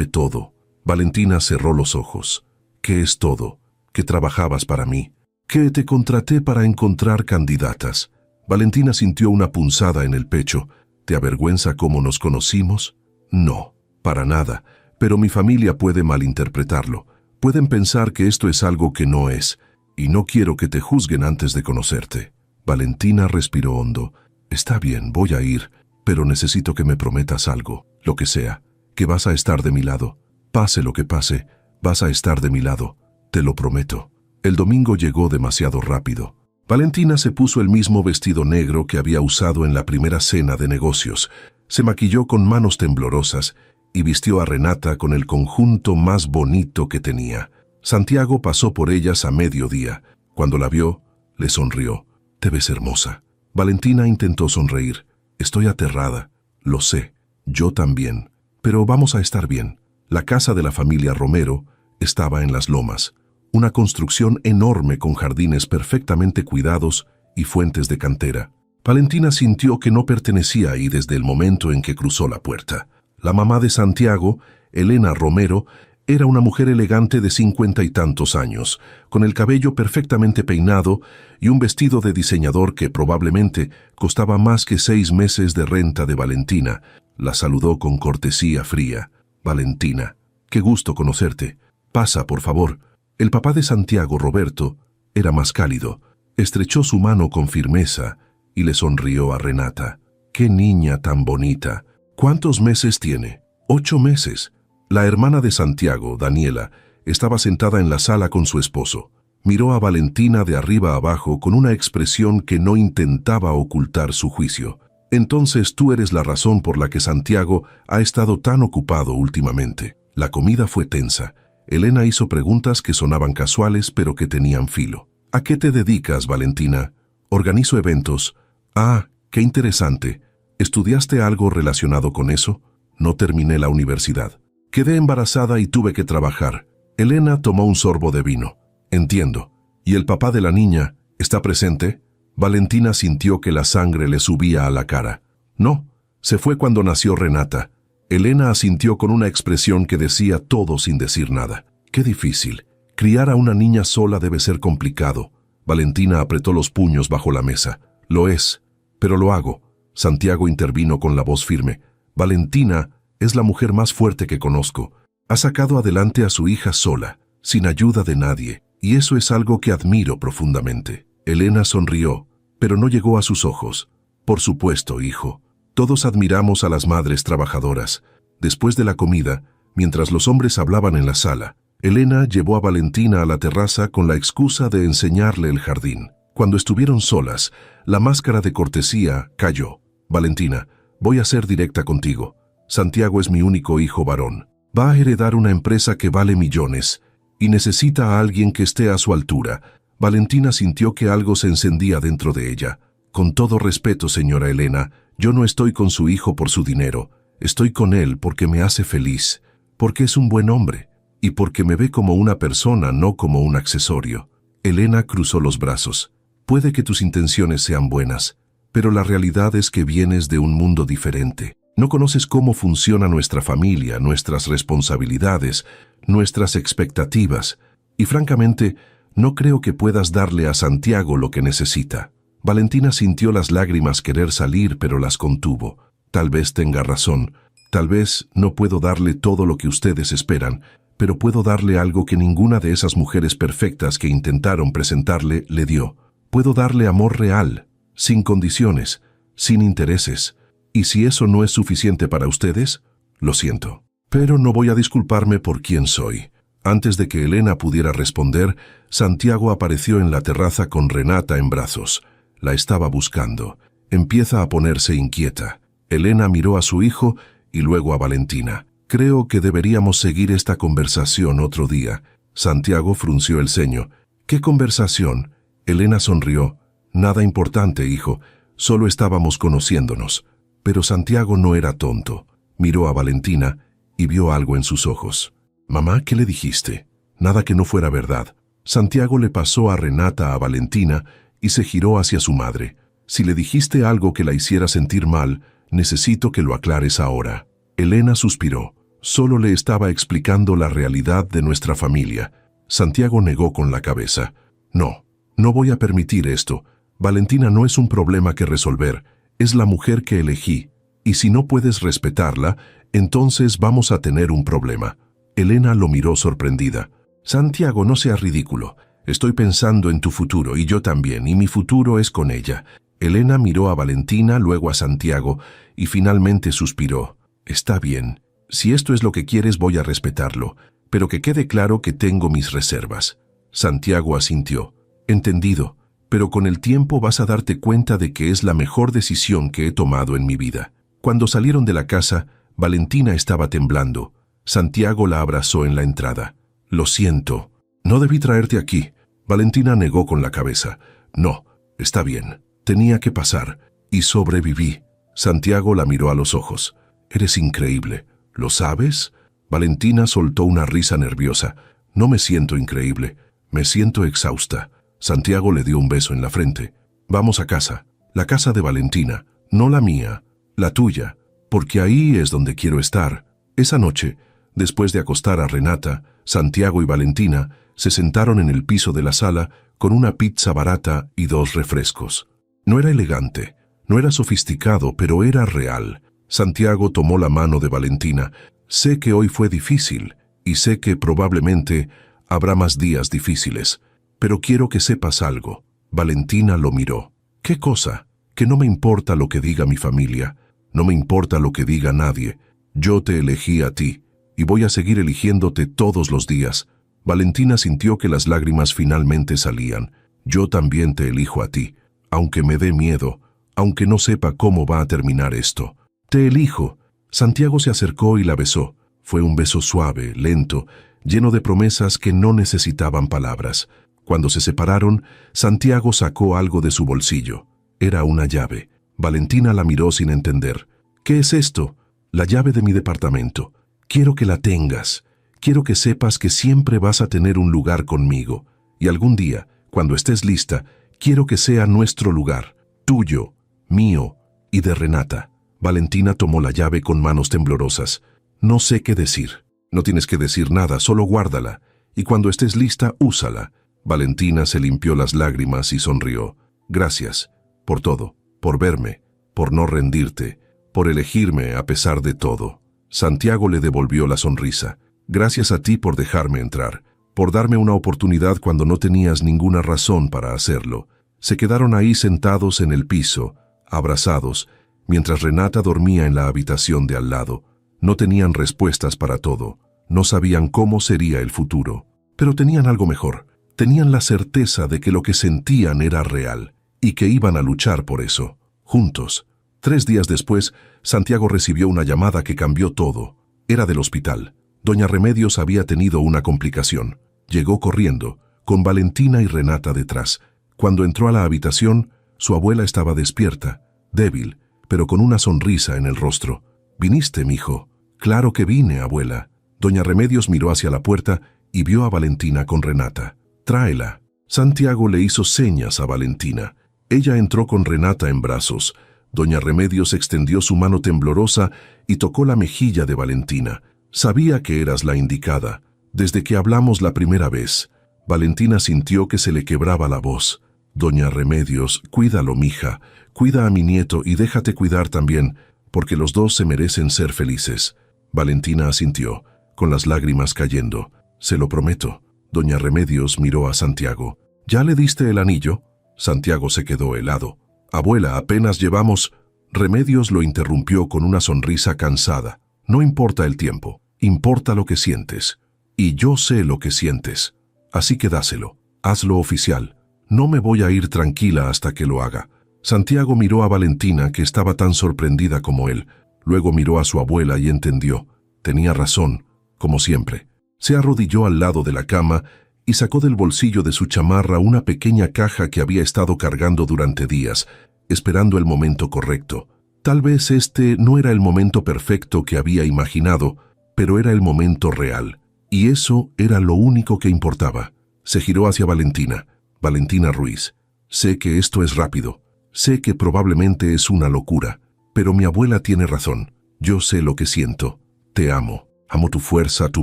Speaker 1: todo». Valentina cerró los ojos. «¿Qué es todo? Que trabajabas para mí, que te contraté para encontrar candidatas». Valentina sintió una punzada en el pecho. «¿Te avergüenza cómo nos conocimos?». «No, para nada, pero mi familia puede malinterpretarlo. Pueden pensar que esto es algo que no es, y no quiero que te juzguen antes de conocerte». Valentina respiró hondo. «Está bien, voy a ir, pero necesito que me prometas algo, lo que sea, que vas a estar de mi lado. Pase lo que pase, vas a estar de mi lado, te lo prometo». El domingo llegó demasiado rápido. Valentina se puso el mismo vestido negro que había usado en la primera cena de negocios, se maquilló con manos temblorosas y vistió a Renata con el conjunto más bonito que tenía. Santiago pasó por ellas a mediodía. Cuando la vio, le sonrió. «Te ves hermosa». Valentina intentó sonreír. «Estoy aterrada, lo sé, yo también, pero vamos a estar bien». La casa de la familia Romero estaba en las lomas, una construcción enorme con jardines perfectamente cuidados y fuentes de cantera. Valentina sintió que no pertenecía ahí desde el momento en que cruzó la puerta. La mamá de Santiago, Elena Romero, era una mujer elegante de 50 y tantos años, con el cabello perfectamente peinado y un vestido de diseñador que probablemente costaba más que 6 meses de renta de Valentina. La saludó con cortesía fría. «Valentina, qué gusto conocerte. Pasa, por favor». El papá de Santiago, Roberto, era más cálido. Estrechó su mano con firmeza y le sonrió a Renata. «Qué niña tan bonita. ¿Cuántos meses tiene?». «8 meses». La hermana de Santiago, Daniela, estaba sentada en la sala con su esposo. Miró a Valentina de arriba abajo con una expresión que no intentaba ocultar su juicio. «Entonces tú eres la razón por la que Santiago ha estado tan ocupado últimamente». La comida fue tensa. Elena hizo preguntas que sonaban casuales pero que tenían filo. «¿A qué te dedicas, Valentina?». «Organizo eventos». «Ah, qué interesante. ¿Estudiaste algo relacionado con eso?». «No terminé la universidad. Quedé embarazada y tuve que trabajar». Elena tomó un sorbo de vino. «Entiendo. ¿Y el papá de la niña está presente?». Valentina sintió que la sangre le subía a la cara. «No, se fue cuando nació Renata». Elena asintió con una expresión que decía todo sin decir nada. «Qué difícil. Criar a una niña sola debe ser complicado». Valentina apretó los puños bajo la mesa. «Lo es, pero lo hago». Santiago intervino con la voz firme. «Valentina es la mujer más fuerte que conozco. Ha sacado adelante a su hija sola, sin ayuda de nadie, y eso es algo que admiro profundamente». Elena sonrió, pero no llegó a sus ojos. «Por supuesto, hijo. Todos admiramos a las madres trabajadoras». Después de la comida, mientras los hombres hablaban en la sala, Elena llevó a Valentina a la terraza con la excusa de enseñarle el jardín. Cuando estuvieron solas, la máscara de cortesía cayó. Valentina, voy a ser directa contigo. Santiago es mi único hijo varón. Va a heredar una empresa que vale millones y necesita a alguien que esté a su altura. Valentina sintió que algo se encendía dentro de ella. Con todo respeto, señora Elena, yo no estoy con su hijo por su dinero. Estoy con él porque me hace feliz, porque es un buen hombre y porque me ve como una persona, no como un accesorio. Elena cruzó los brazos. Puede que tus intenciones sean buenas, pero la realidad es que vienes de un mundo diferente. No conoces cómo funciona nuestra familia, nuestras responsabilidades, nuestras expectativas, y francamente, no creo que puedas darle a Santiago lo que necesita. Valentina sintió las lágrimas querer salir, pero las contuvo. Tal vez tenga razón. Tal vez no puedo darle todo lo que ustedes esperan, pero puedo darle algo que ninguna de esas mujeres perfectas que intentaron presentarle le dio. Puedo darle amor real, sin condiciones, sin intereses. Y si eso no es suficiente para ustedes, lo siento. Pero no voy a disculparme por quién soy. Antes de que Elena pudiera responder, Santiago apareció en la terraza con Renata en brazos. La estaba buscando. Empieza a ponerse inquieta. Elena miró a su hijo y luego a Valentina. Creo que deberíamos seguir esta conversación otro día. Santiago frunció el ceño. ¿Qué conversación? Elena sonrió. Nada importante, hijo. Solo estábamos conociéndonos. Pero Santiago no era tonto. Miró a Valentina y vio algo en sus ojos. Mamá, ¿qué le dijiste? Nada que no fuera verdad. Santiago le pasó a Renata a Valentina y se giró hacia su madre. Si le dijiste algo que la hiciera sentir mal, necesito que lo aclares ahora. Elena suspiró. Solo le estaba explicando la realidad de nuestra familia. Santiago negó con la cabeza. No, no voy a permitir esto. Valentina no es un problema que resolver. Es la mujer que elegí, y si no puedes respetarla, entonces vamos a tener un problema. Elena lo miró sorprendida. Santiago, no seas ridículo. Estoy pensando en tu futuro, y yo también, y mi futuro es con ella. Elena miró a Valentina, luego a Santiago, y finalmente suspiró. Está bien. Si esto es lo que quieres, voy a respetarlo, pero que quede claro que tengo mis reservas. Santiago asintió. Entendido. Pero con el tiempo vas a darte cuenta de que es la mejor decisión que he tomado en mi vida. Cuando salieron de la casa, Valentina estaba temblando. Santiago la abrazó en la entrada. Lo siento. No debí traerte aquí. Valentina negó con la cabeza. No, está bien. Tenía que pasar. Y sobreviví. Santiago la miró a los ojos. Eres increíble. ¿Lo sabes? Valentina soltó una risa nerviosa. No me siento increíble. Me siento exhausta. Santiago le dio un beso en la frente. Vamos a casa. La casa de Valentina, no la mía, la tuya, porque ahí es donde quiero estar. Esa noche, después de acostar a Renata, Santiago y Valentina se sentaron en el piso de la sala con una pizza barata y 2 refrescos. No era elegante, no era sofisticado, pero era real. Santiago tomó la mano de Valentina. Sé que hoy fue difícil, y sé que probablemente habrá más días difíciles. Pero quiero que sepas algo. Valentina lo miró. ¿Qué cosa? Que no me importa lo que diga mi familia. No me importa lo que diga nadie. Yo te elegí a ti, y voy a seguir eligiéndote todos los días. Valentina sintió que las lágrimas finalmente salían. Yo también te elijo a ti, aunque me dé miedo, aunque no sepa cómo va a terminar esto. Te elijo. Santiago se acercó y la besó. Fue un beso suave, lento, lleno de promesas que no necesitaban palabras. Cuando se separaron, Santiago sacó algo de su bolsillo. Era una llave. Valentina la miró sin entender. ¿Qué es esto? La llave de mi departamento. Quiero que la tengas. Quiero que sepas que siempre vas a tener un lugar conmigo. Y algún día, cuando estés lista, quiero que sea nuestro lugar. Tuyo, mío y de Renata. Valentina tomó la llave con manos temblorosas. No sé qué decir. No tienes que decir nada, solo guárdala. Y cuando estés lista, úsala. Valentina se limpió las lágrimas y sonrió. Gracias, por todo, por verme, por no rendirte, por elegirme a pesar de todo. Santiago le devolvió la sonrisa. Gracias a ti por dejarme entrar, por darme una oportunidad cuando no tenías ninguna razón para hacerlo. Se quedaron ahí sentados en el piso, abrazados, mientras Renata dormía en la habitación de al lado. No tenían respuestas para todo. No sabían cómo sería el futuro, pero tenían algo mejor. Tenían la certeza de que lo que sentían era real y que iban a luchar por eso, juntos. 3 días después, Santiago recibió una llamada que cambió todo. Era del hospital. Doña Remedios había tenido una complicación. Llegó corriendo, con Valentina y Renata detrás. Cuando entró a la habitación, su abuela estaba despierta, débil, pero con una sonrisa en el rostro. «¿Viniste, mijo?» «Claro que vine, abuela». Doña Remedios miró hacia la puerta y vio a Valentina con Renata. «Tráela». Santiago le hizo señas a Valentina. Ella entró con Renata en brazos. Doña Remedios extendió su mano temblorosa y tocó la mejilla de Valentina. «Sabía que eras la indicada. Desde que hablamos la primera vez». Valentina sintió que se le quebraba la voz. «Doña Remedios, cuídalo, mija. Cuida a mi nieto y déjate cuidar también, porque los dos se merecen ser felices». Valentina asintió, con las lágrimas cayendo. «Se lo prometo». Doña Remedios miró a Santiago. «¿Ya le diste el anillo?» Santiago se quedó helado. «Abuela, apenas llevamos...» Remedios lo interrumpió con una sonrisa cansada. «No importa el tiempo, importa lo que sientes. Y yo sé lo que sientes. Así que dáselo, hazlo oficial. No me voy a ir tranquila hasta que lo haga». Santiago miró a Valentina, que estaba tan sorprendida como él. Luego miró a su abuela y entendió. Tenía razón, como siempre. Se arrodilló al lado de la cama y sacó del bolsillo de su chamarra una pequeña caja que había estado cargando durante días, esperando el momento correcto. Tal vez este no era el momento perfecto que había imaginado, pero era el momento real. Y eso era lo único que importaba. Se giró hacia Valentina. «Valentina Ruiz, sé que esto es rápido. Sé que probablemente es una locura, pero mi abuela tiene razón. Yo sé lo que siento. Te amo. Amo tu fuerza, tu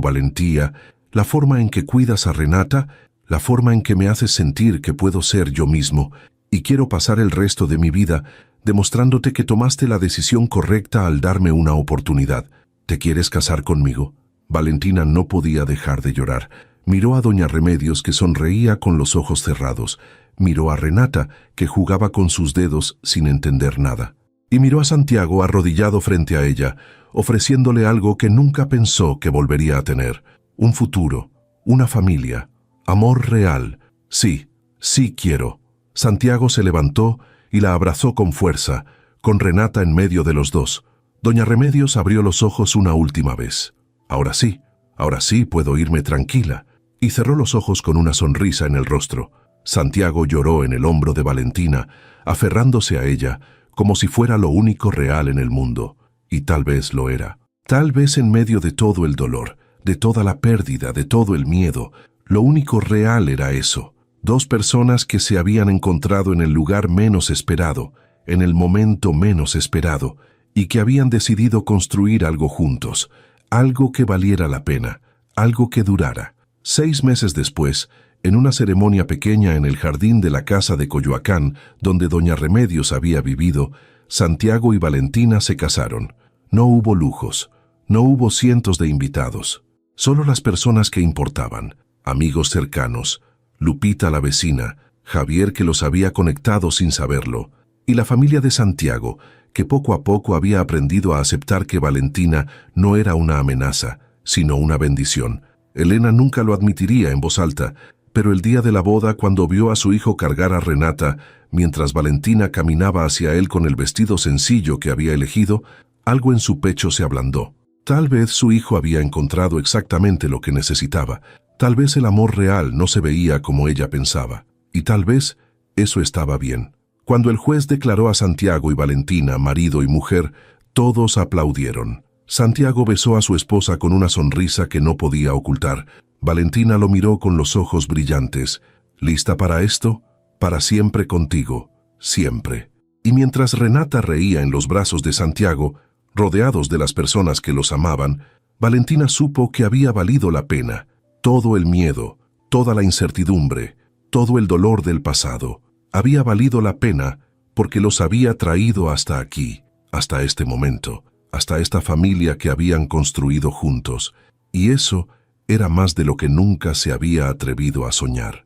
Speaker 1: valentía, la forma en que cuidas a Renata, la forma en que me haces sentir que puedo ser yo mismo, y quiero pasar el resto de mi vida demostrándote que tomaste la decisión correcta al darme una oportunidad. ¿Te quieres casar conmigo?» Valentina no podía dejar de llorar. Miró a Doña Remedios, que sonreía con los ojos cerrados. Miró a Renata, que jugaba con sus dedos sin entender nada. Y miró a Santiago arrodillado frente a ella, ofreciéndole algo que nunca pensó que volvería a tener. Un futuro, una familia, amor real. «Sí, sí quiero». Santiago se levantó y la abrazó con fuerza, con Renata en medio de los dos. Doña Remedios abrió los ojos una última vez. Ahora sí puedo irme tranquila». Y cerró los ojos con una sonrisa en el rostro. Santiago lloró en el hombro de Valentina, aferrándose a ella, como si fuera lo único real en el mundo. Y tal vez lo era. Tal vez en medio de todo el dolor, de toda la pérdida, de todo el miedo, lo único real era eso. 2 personas que se habían encontrado en el lugar menos esperado, en el momento menos esperado, y que habían decidido construir algo juntos, algo que valiera la pena, algo que durara. 6 meses después, en una ceremonia pequeña en el jardín de la casa de Coyoacán, donde Doña Remedios había vivido, Santiago y Valentina se casaron. No hubo lujos, no hubo cientos de invitados, solo las personas que importaban, amigos cercanos, Lupita la vecina, Javier que los había conectado sin saberlo, y la familia de Santiago, que poco a poco había aprendido a aceptar que Valentina no era una amenaza, sino una bendición. Elena nunca lo admitiría en voz alta, pero el día de la boda, cuando vio a su hijo cargar a Renata, mientras Valentina caminaba hacia él con el vestido sencillo que había elegido, algo en su pecho se ablandó. Tal vez su hijo había encontrado exactamente lo que necesitaba. Tal vez el amor real no se veía como ella pensaba. Y tal vez eso estaba bien. Cuando el juez declaró a Santiago y Valentina marido y mujer, todos aplaudieron. Santiago besó a su esposa con una sonrisa que no podía ocultar. Valentina lo miró con los ojos brillantes. ¿Lista para esto? Para siempre contigo, siempre. Y mientras Renata reía en los brazos de Santiago, rodeados de las personas que los amaban, Valentina supo que había valido la pena. Todo el miedo, toda la incertidumbre, todo el dolor del pasado, había valido la pena porque los había traído hasta aquí, hasta este momento, hasta esta familia que habían construido juntos. Y eso era más de lo que nunca se había atrevido a soñar.